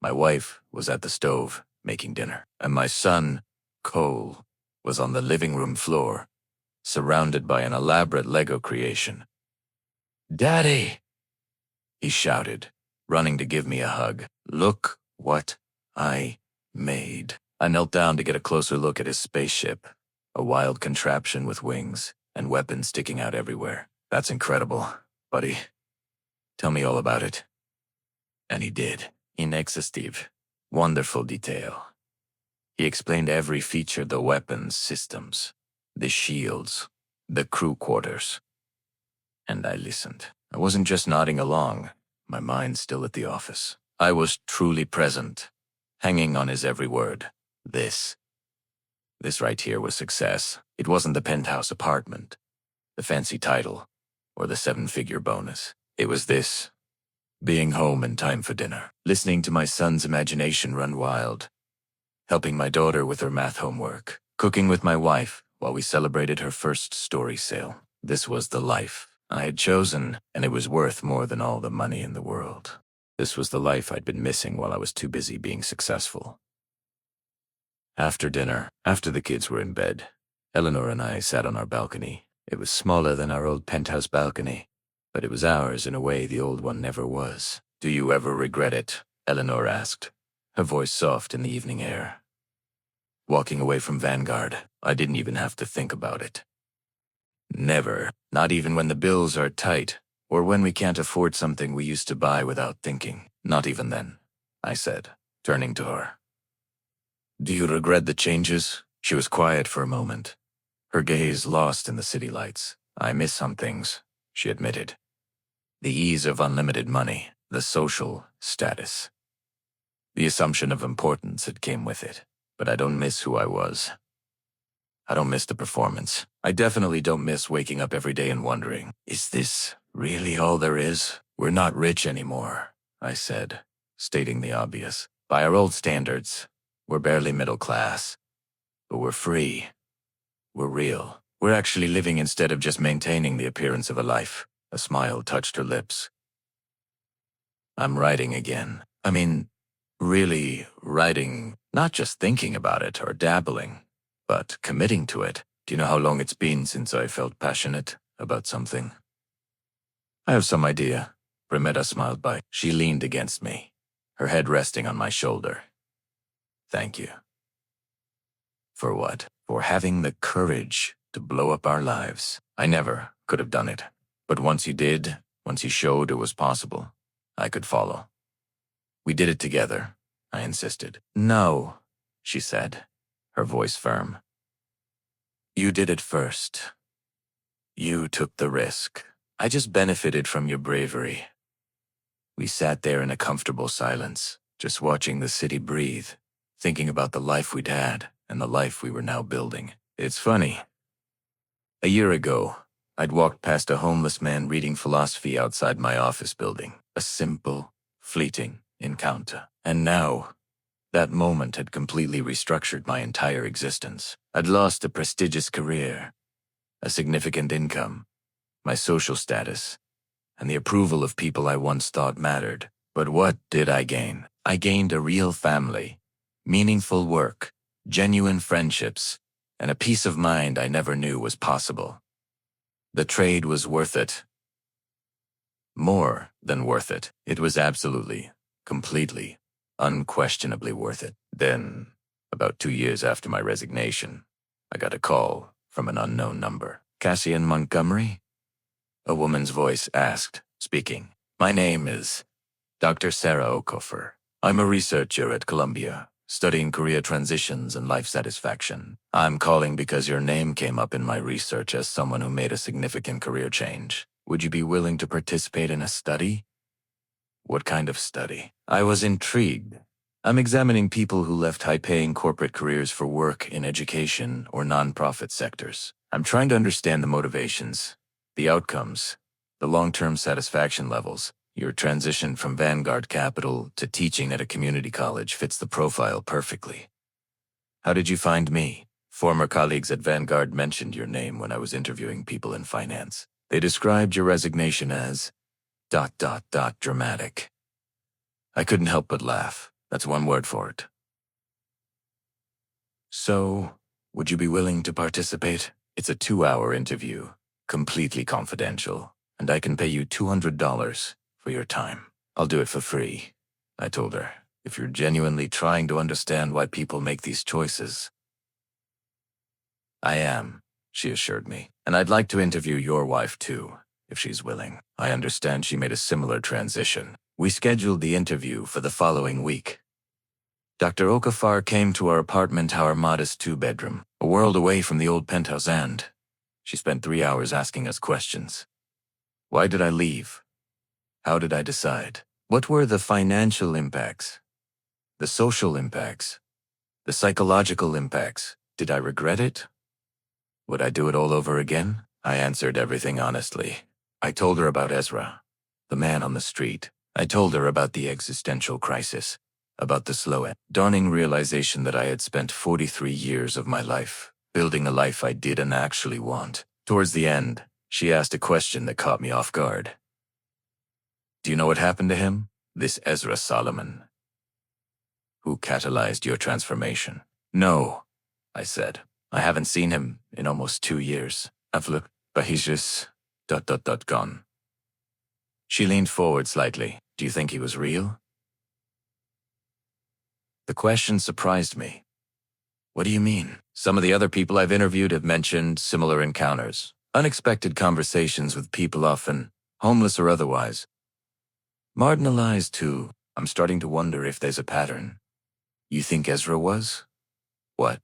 My wife was at the stove, making dinner. And my son, Cole, was on the living room floor, surrounded by an elaborate Lego creation. "Daddy!" he shouted, running to give me a hug. "Look what I made." I knelt down to get a closer look at his spaceship, a wild contraption with wings and weapons sticking out everywhere. "That's incredible, buddy. Tell me all about it." And he did. Inexhaustive. Wonderful detail. He explained every feature: the weapons systems, the shields, the crew quarters. And I listened. I wasn't just nodding along, my mind still at the office. I was truly present, hanging on his every word. This right here was success. It wasn't the penthouse apartment, the fancy title, or the 7-figure bonus. It was this: being home in time for dinner, listening to my son's imagination run wild, helping my daughter with her math homework, cooking with my wife while we celebrated her first story sale. This was the life I had chosen, and it was worth more than all the money in the world. This was the life I'd been missing while I was too busy being successful. After dinner, after the kids were in bed, Eleanor and I sat on our balcony. It was smaller than our old penthouse balcony, but it was ours in a way the old one never was. "Do you ever regret it?" Eleanor asked, her voice soft in the evening air. Walking away from Vanguard, I didn't even have to think about it. Never, not even when the bills are tight, or when we can't afford something we used to buy without thinking. Not even then, I said, turning to her. "Do you regret the changes?" She was quiet for a moment, her gaze lost in the city lights. "I miss some things," she admitted. The ease of unlimited money, the social status, the assumption of importance that came with it. But I don't miss who I was. I don't miss the performance. I definitely don't miss waking up every day and wondering, is this really all there is? "We're not rich anymore," I said, stating the obvious. "By our old standards, we're barely middle class. But we're free. We're real. We're actually living instead of just maintaining the appearance of a life." A smile touched her lips. "I'm writing again. I mean, really writing, not just thinking about it or dabbling, but committing to it. Do you know how long it's been since I felt passionate about something?" "I have some idea." Remetta smiled by. She leaned against me, her head resting on my shoulder. "Thank you." "For what?" "For having the courage to blow up our lives. I never could have done it. But once you did, once you showed it was possible, I could follow." "We did it together," I insisted. "No," she said, her voice firm. "You did it first. You took the risk. I just benefited from your bravery." We sat there in a comfortable silence, just watching the city breathe, thinking about the life we'd had and the life we were now building. It's funny. A year ago, I'd walked past a homeless man reading philosophy outside my office building. A simple, fleeting encounter. And now, that moment had completely restructured my entire existence. I'd lost a prestigious career, a significant income, my social status, and the approval of people I once thought mattered. But what did I gain? I gained a real family, meaningful work, genuine friendships, and a peace of mind I never knew was possible. The trade was worth it. More than worth it. It was absolutely, completely, unquestionably worth it. Then, about 2 years after my resignation, I got a call from an unknown number. "Cassian Montgomery?" a woman's voice asked, speaking. "My name is Dr. Sarah Okofer. I'm a researcher at Columbia, studying career transitions and life satisfaction. I'm calling because your name came up in my research as someone who made a significant career change. Would you be willing to participate in a study?" What kind of study? I was intrigued. I'm examining people who left high-paying corporate careers for work in education or nonprofit sectors. I'm trying to understand the motivations, the outcomes, the long-term satisfaction levels. Your transition from Vanguard Capital to teaching at a community college fits the profile perfectly. How did you find me? Former colleagues at Vanguard mentioned your name when I was interviewing people in finance. They described your resignation as ... dramatic. I couldn't help but laugh. That's one word for it. So, would you be willing to participate? It's a 2-hour interview, completely confidential, and I can pay you $200 for your time. I'll do it for free, I told her, if you're genuinely trying to understand why people make these choices. I am, she assured me, and I'd like to interview your wife too, if she's willing. I understand she made a similar transition. We scheduled the interview for the following week. Dr. Okafar came to our apartment, our modest 2-bedroom, a world away from the old penthouse, and she spent 3 hours asking us questions. Why did I leave? How did I decide? What were the financial impacts? The social impacts? The psychological impacts? Did I regret it? Would I do it all over again? I answered everything honestly. I told her about Ezra, the man on the street. I told her about the existential crisis, about the slow and dawning realization that I had spent 43 years of my life building a life I didn't actually want. Towards the end, she asked a question that caught me off guard. Do you know what happened to him? This Ezra Solomon, who catalyzed your transformation. No, I said. I haven't seen him in almost 2 years. I've looked, but he's just ... gone. She leaned forward slightly. Do you think he was real? The question surprised me. What do you mean? Some of the other people I've interviewed have mentioned similar encounters, unexpected conversations with people, often homeless or otherwise. Marginalized too. I'm starting to wonder if there's a pattern. You think Ezra was? What?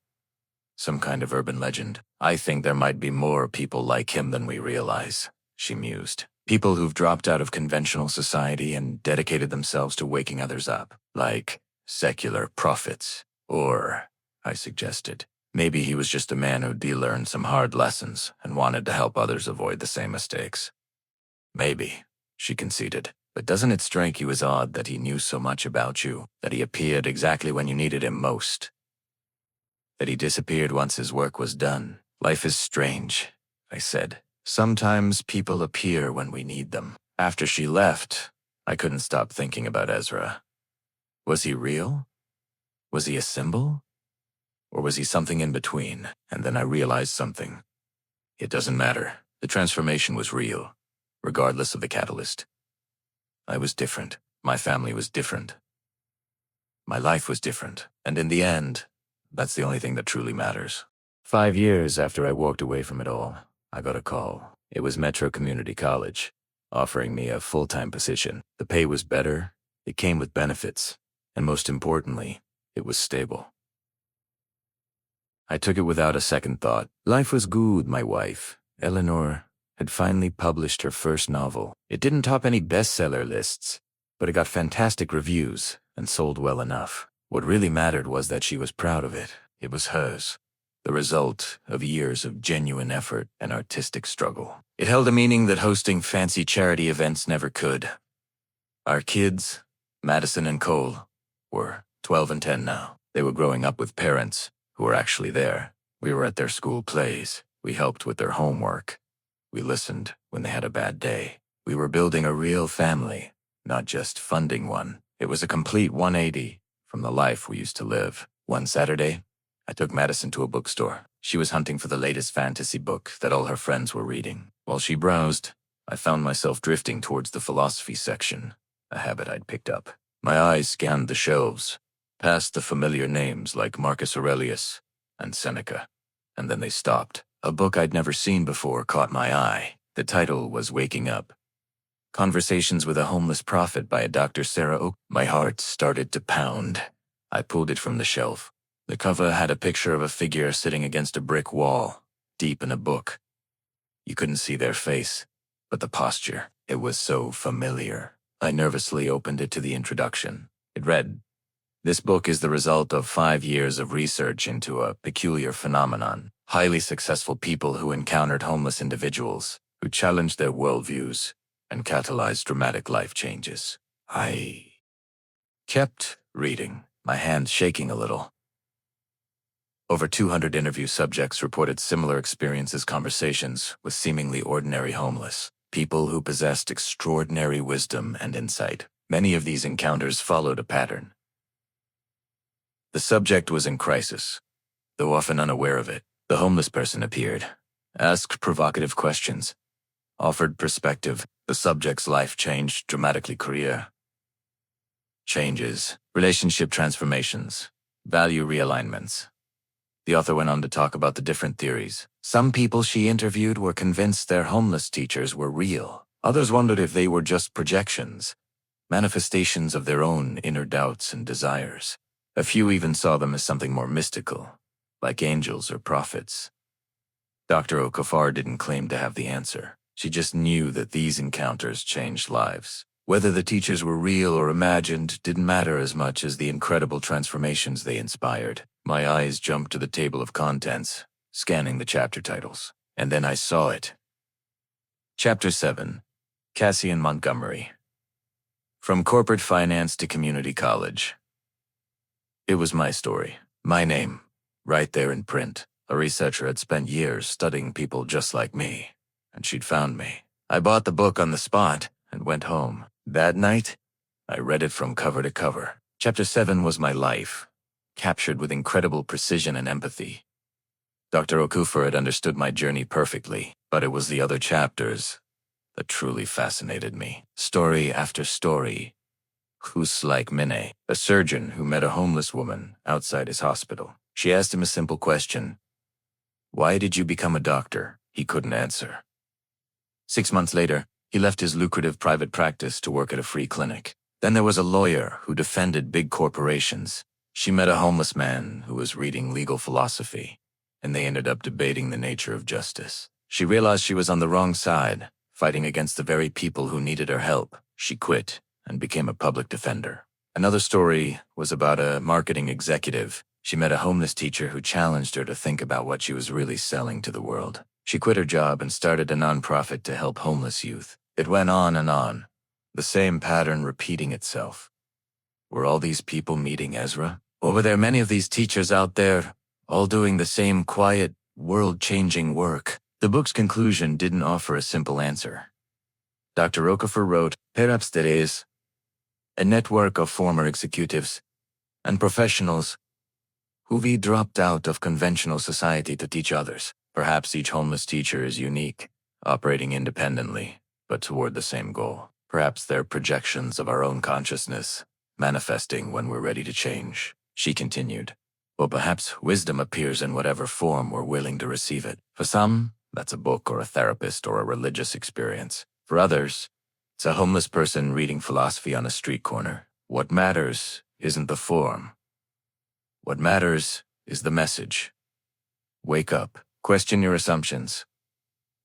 Some kind of urban legend? I think there might be more people like him than we realize, she mused. People who've dropped out of conventional society and dedicated themselves to waking others up, like secular prophets. Or, I suggested, maybe he was just a man who'd learned some hard lessons and wanted to help others avoid the same mistakes. Maybe, she conceded. But doesn't it strike you as odd that he knew so much about you, that he appeared exactly when you needed him most? That he disappeared once his work was done? Life is strange, I said. Sometimes people appear when we need them. After she left, I couldn't stop thinking about Ezra. Was he real? Was he a symbol? Or was he something in between? And then I realized something. It doesn't matter. The transformation was real, regardless of the catalyst. I was different. My family was different. My life was different. And in the end, that's the only thing that truly matters. 5 years after I walked away from it all, I got a call. It was Metro Community College, offering me a full-time position. The pay was better, it came with benefits, and most importantly, it was stable. I took it without a second thought. Life was good. My wife, Eleanor, had finally published her first novel. It didn't top any bestseller lists, but it got fantastic reviews and sold well enough. What really mattered was that she was proud of it. It was hers, the result of years of genuine effort and artistic struggle. It held a meaning that hosting fancy charity events never could. Our kids, Madison and Cole, were 12 and 10 now. They were growing up with parents who were actually there. We were at their school plays. We helped with their homework. We listened when they had a bad day. We were building a real family, not just funding one. It was a complete 180 from the life we used to live. One Saturday, I took Madison to a bookstore. She was hunting for the latest fantasy book that all her friends were reading. While she browsed, I found myself drifting towards the philosophy section, a habit I'd picked up. My eyes scanned the shelves, past the familiar names like Marcus Aurelius and Seneca, and then they stopped. A book I'd never seen before caught my eye. The title was Waking Up: Conversations with a Homeless Prophet by a Dr. Sarah Oak. My heart started to pound. I pulled it from the shelf. The cover had a picture of a figure sitting against a brick wall, deep in a book. You couldn't see their face, but the posture, it was so familiar. I nervously opened it to the introduction. It read, This book is the result of 5 years of research into a peculiar phenomenon. Highly successful people who encountered homeless individuals, who challenged their worldviews, and catalyzed dramatic life changes. I kept reading, my hands shaking a little. Over 200 interview subjects reported similar experiences, conversations with seemingly ordinary homeless, people who possessed extraordinary wisdom and insight. Many of these encounters followed a pattern. The subject was in crisis, though often unaware of it. The homeless person appeared, asked provocative questions, offered perspective. The subject's life changed dramatically. Career changes, relationship transformations, value realignments. The author went on to talk about the different theories. Some people she interviewed were convinced their homeless teachers were real. Others wondered if they were just projections, manifestations of their own inner doubts and desires. A few even saw them as something more mystical, like angels or prophets. Dr. Okafor didn't claim to have the answer. She just knew that these encounters changed lives. Whether the teachers were real or imagined didn't matter as much as the incredible transformations they inspired. My eyes jumped to the table of contents, scanning the chapter titles. And then I saw it. Chapter 7. Cassian Montgomery. From Corporate Finance to Community College. It was my story, my name, right there in print. A researcher had spent years studying people just like me, and she'd found me. I bought the book on the spot and went home. That night, I read it from cover to cover. Chapter 7 was my life, captured with incredible precision and empathy. Dr. Okufor had understood my journey perfectly, but it was the other chapters that truly fascinated me. Story after story. Who's like Mine, a surgeon who met a homeless woman outside his hospital. She asked him a simple question. Why did you become a doctor? He couldn't answer. 6 months later, he left his lucrative private practice to work at a free clinic. Then there was a lawyer who defended big corporations. She met a homeless man who was reading legal philosophy, and they ended up debating the nature of justice. She realized she was on the wrong side, fighting against the very people who needed her help. She quit and became a public defender. Another story was about a marketing executive. She met a homeless teacher who challenged her to think about what she was really selling to the world. She quit her job and started a nonprofit to help homeless youth. It went on and on, the same pattern repeating itself. Were all these people meeting Ezra? Or were there many of these teachers out there, all doing the same quiet, world-changing work? The book's conclusion didn't offer a simple answer. Dr. Okafor wrote, perhaps there is a network of former executives and professionals who've dropped out of conventional society to teach others. Perhaps each homeless teacher is unique, operating independently, but toward the same goal. Perhaps they're projections of our own consciousness, manifesting when we're ready to change. She continued, or perhaps wisdom appears in whatever form we're willing to receive it. For some, that's a book or a therapist or a religious experience. For others, it's a homeless person reading philosophy on a street corner. What matters isn't the form. What matters is the message. Wake up. Question your assumptions.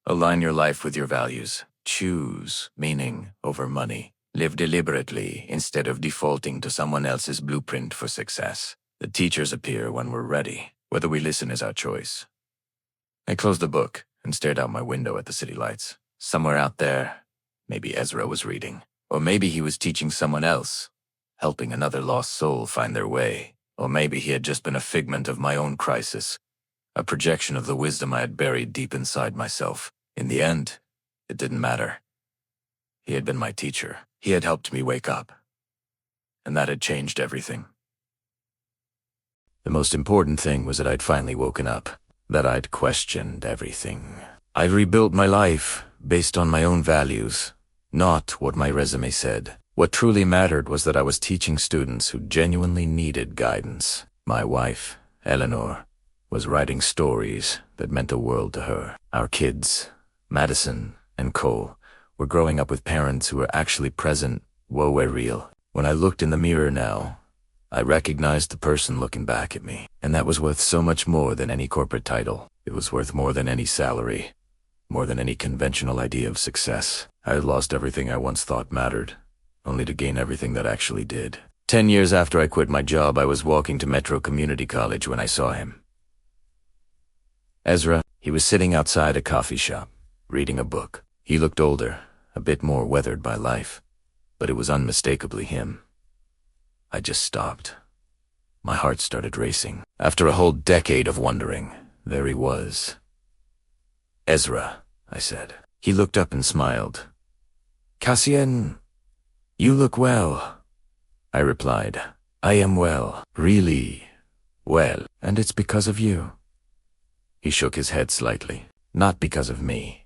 Align your life with your values. Choose meaning over money. Live deliberately instead of defaulting to someone else's blueprint for success. The teachers appear when we're ready. Whether we listen is our choice. I closed the book and stared out my window at the city lights. Somewhere out there, maybe Ezra was reading. Or maybe he was teaching someone else, helping another lost soul find their way. Or maybe he had just been a figment of my own crisis, a projection of the wisdom I had buried deep inside myself. In the end, it didn't matter. He had been my teacher. He had helped me wake up. And that had changed everything. The most important thing was that I'd finally woken up, that I'd questioned everything. I'd rebuilt my life based on my own values, not what my resume said. What truly mattered was that I was teaching students who genuinely needed guidance. My wife, Eleanor, was writing stories that meant the world to her. Our kids, Madison and Cole, were growing up with parents who were actually present, were real. When I looked in the mirror now, I recognized the person looking back at me. And that was worth so much more than any corporate title. It was worth more than any salary, more than any conventional idea of success. I had lost everything I once thought mattered, only to gain everything that actually did. 10 years after I quit my job, I was walking to Metro Community College when I saw him. Ezra, he was sitting outside a coffee shop, reading a book. He looked older, a bit more weathered by life, but it was unmistakably him. I just stopped. My heart started racing. After a whole decade of wondering, there he was. "Ezra," I said. He looked up and smiled. "Cassian, you look well." I replied, "I am well, really well, and it's because of you." He shook his head slightly. "Not because of me,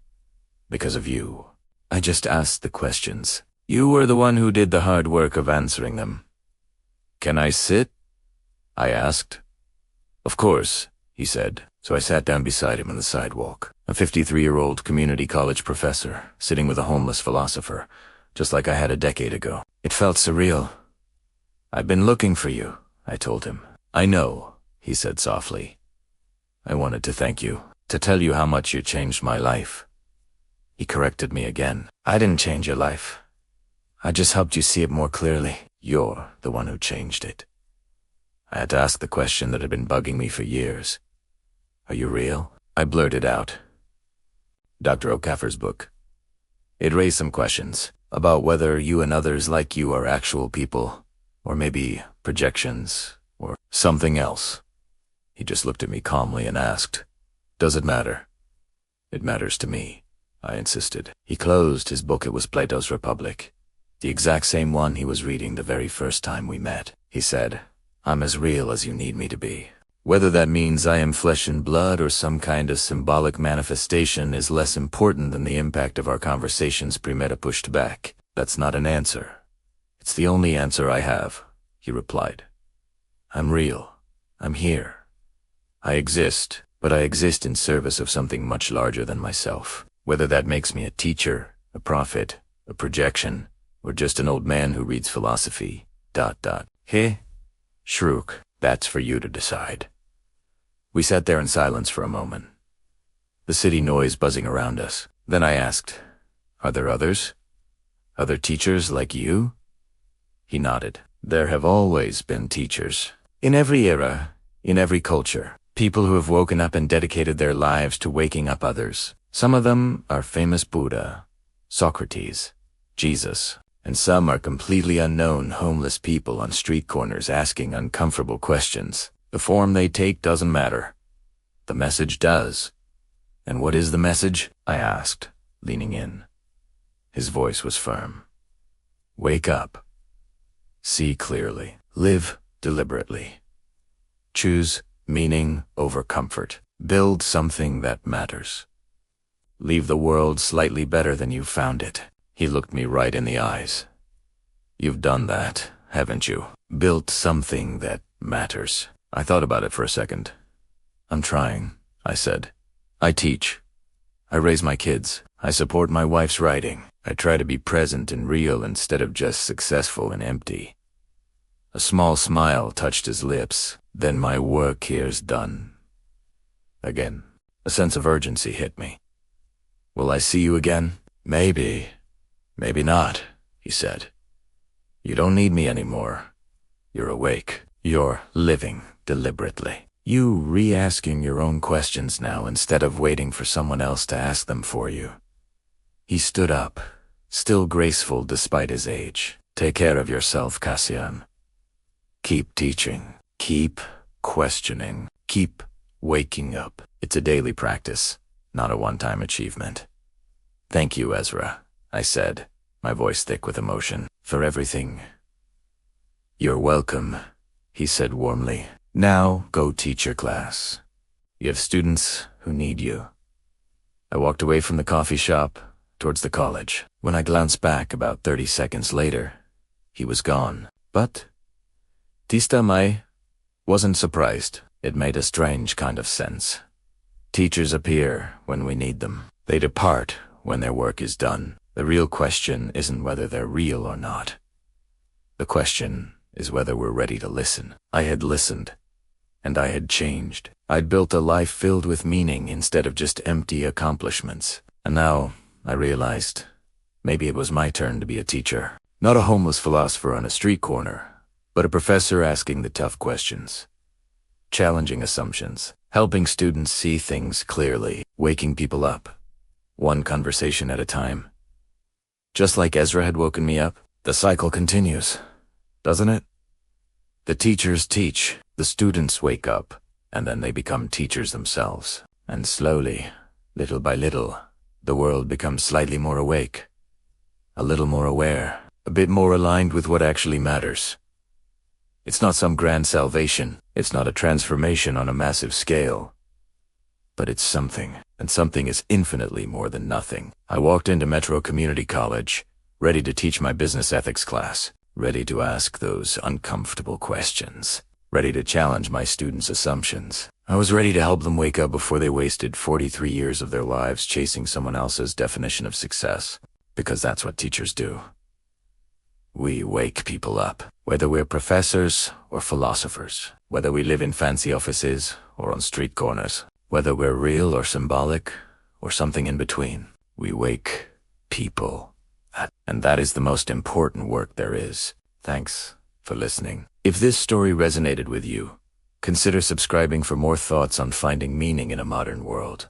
because of you. I just asked the questions. You were the one who did the hard work of answering them." "Can I sit?" I asked. "Of course," he said. So I sat down beside him on the sidewalk. A 53-year-old community college professor, sitting with a homeless philosopher, just like I had a decade ago. It felt surreal. "I've been looking for you," I told him. "I know," he said softly. "I wanted to thank you, to tell you how much you changed my life." He corrected me again. "I didn't change your life. I just helped you see it more clearly. You're the one who changed it." I had to ask the question that had been bugging me for years. "Are you real?" I blurted out. Dr. O'Caffer's book. It raised some questions about whether you and others like you are actual people, or maybe projections, or something else. He just looked at me calmly and asked, "Does it matter?" "It matters to me," I insisted. He closed his book. It was Plato's Republic, the exact same one he was reading the very first time we met. He said, "I'm as real as you need me to be. Whether that means I am flesh and blood or some kind of symbolic manifestation is less important than the impact of our conversations." Premeta pushed back. "That's not an answer. It's the only answer I have," he replied. "I'm real. I'm here. I exist, but I exist in service of something much larger than myself. Whether that makes me a teacher, a prophet, a projection, or just an old man who reads philosophy, ... Hey, Shrook, that's for you to decide." We sat there in silence for a moment, the city noise buzzing around us. Then I asked, "Are there others? Other teachers like you?" He nodded. "There have always been teachers. In every era, in every culture. People who have woken up and dedicated their lives to waking up others. Some of them are famous Buddha, Socrates, Jesus, and some are completely unknown homeless people on street corners asking uncomfortable questions. The form they take doesn't matter. The message does." "And what is the message?" I asked, leaning in. His voice was firm. "Wake up. See clearly. Live deliberately. Choose meaning over comfort. Build something that matters. Leave the world slightly better than you found it." He looked me right in the eyes. "You've done that, haven't you? Built something that matters." I thought about it for a second. "I'm trying," I said. "I teach. I raise my kids. I support my wife's writing. I try to be present and real instead of just successful and empty." A small smile touched his lips. "Then my work here's done." Again, a sense of urgency hit me. "Will I see you again?" "Maybe. Maybe not," he said. "You don't need me anymore. You're awake. You're living deliberately. You re-asking your own questions now instead of waiting for someone else to ask them for you." He stood up, still graceful despite his age. "Take care of yourself, Cassian. Keep teaching. Keep questioning. Keep waking up. It's a daily practice, not a one-time achievement." "Thank you, Ezra," I said, my voice thick with emotion, "for everything." "You're welcome," he said warmly. "Now go teach your class. You have students who need you." I walked away from the coffee shop towards the college. When I glanced back about 30 seconds later, he was gone. But Tista Mai wasn't surprised. It made a strange kind of sense. Teachers appear when we need them. They depart when their work is done. The real question isn't whether they're real or not. The question is whether we're ready to listen. I had listened, and I had changed. I'd built a life filled with meaning instead of just empty accomplishments. And now I realized maybe it was my turn to be a teacher. Not a homeless philosopher on a street corner, but a professor asking the tough questions, challenging assumptions, helping students see things clearly, waking people up, one conversation at a time. Just like Ezra had woken me up, the cycle continues, doesn't it? The teachers teach, the students wake up, and then they become teachers themselves. And slowly, little by little, the world becomes slightly more awake, a little more aware, a bit more aligned with what actually matters. It's not some grand salvation, it's not a transformation on a massive scale, but it's something, and something is infinitely more than nothing. I walked into Metro Community College, ready to teach my business ethics class, ready to ask those uncomfortable questions, ready to challenge my students' assumptions. I was ready to help them wake up before they wasted 43 years of their lives chasing someone else's definition of success, because that's what teachers do. We wake people up, whether we're professors or philosophers, whether we live in fancy offices or on street corners, whether we're real or symbolic or something in between. We wake people up, and that is the most important work there is. Thanks for listening. If this story resonated with you, consider subscribing for more thoughts on finding meaning in a modern world.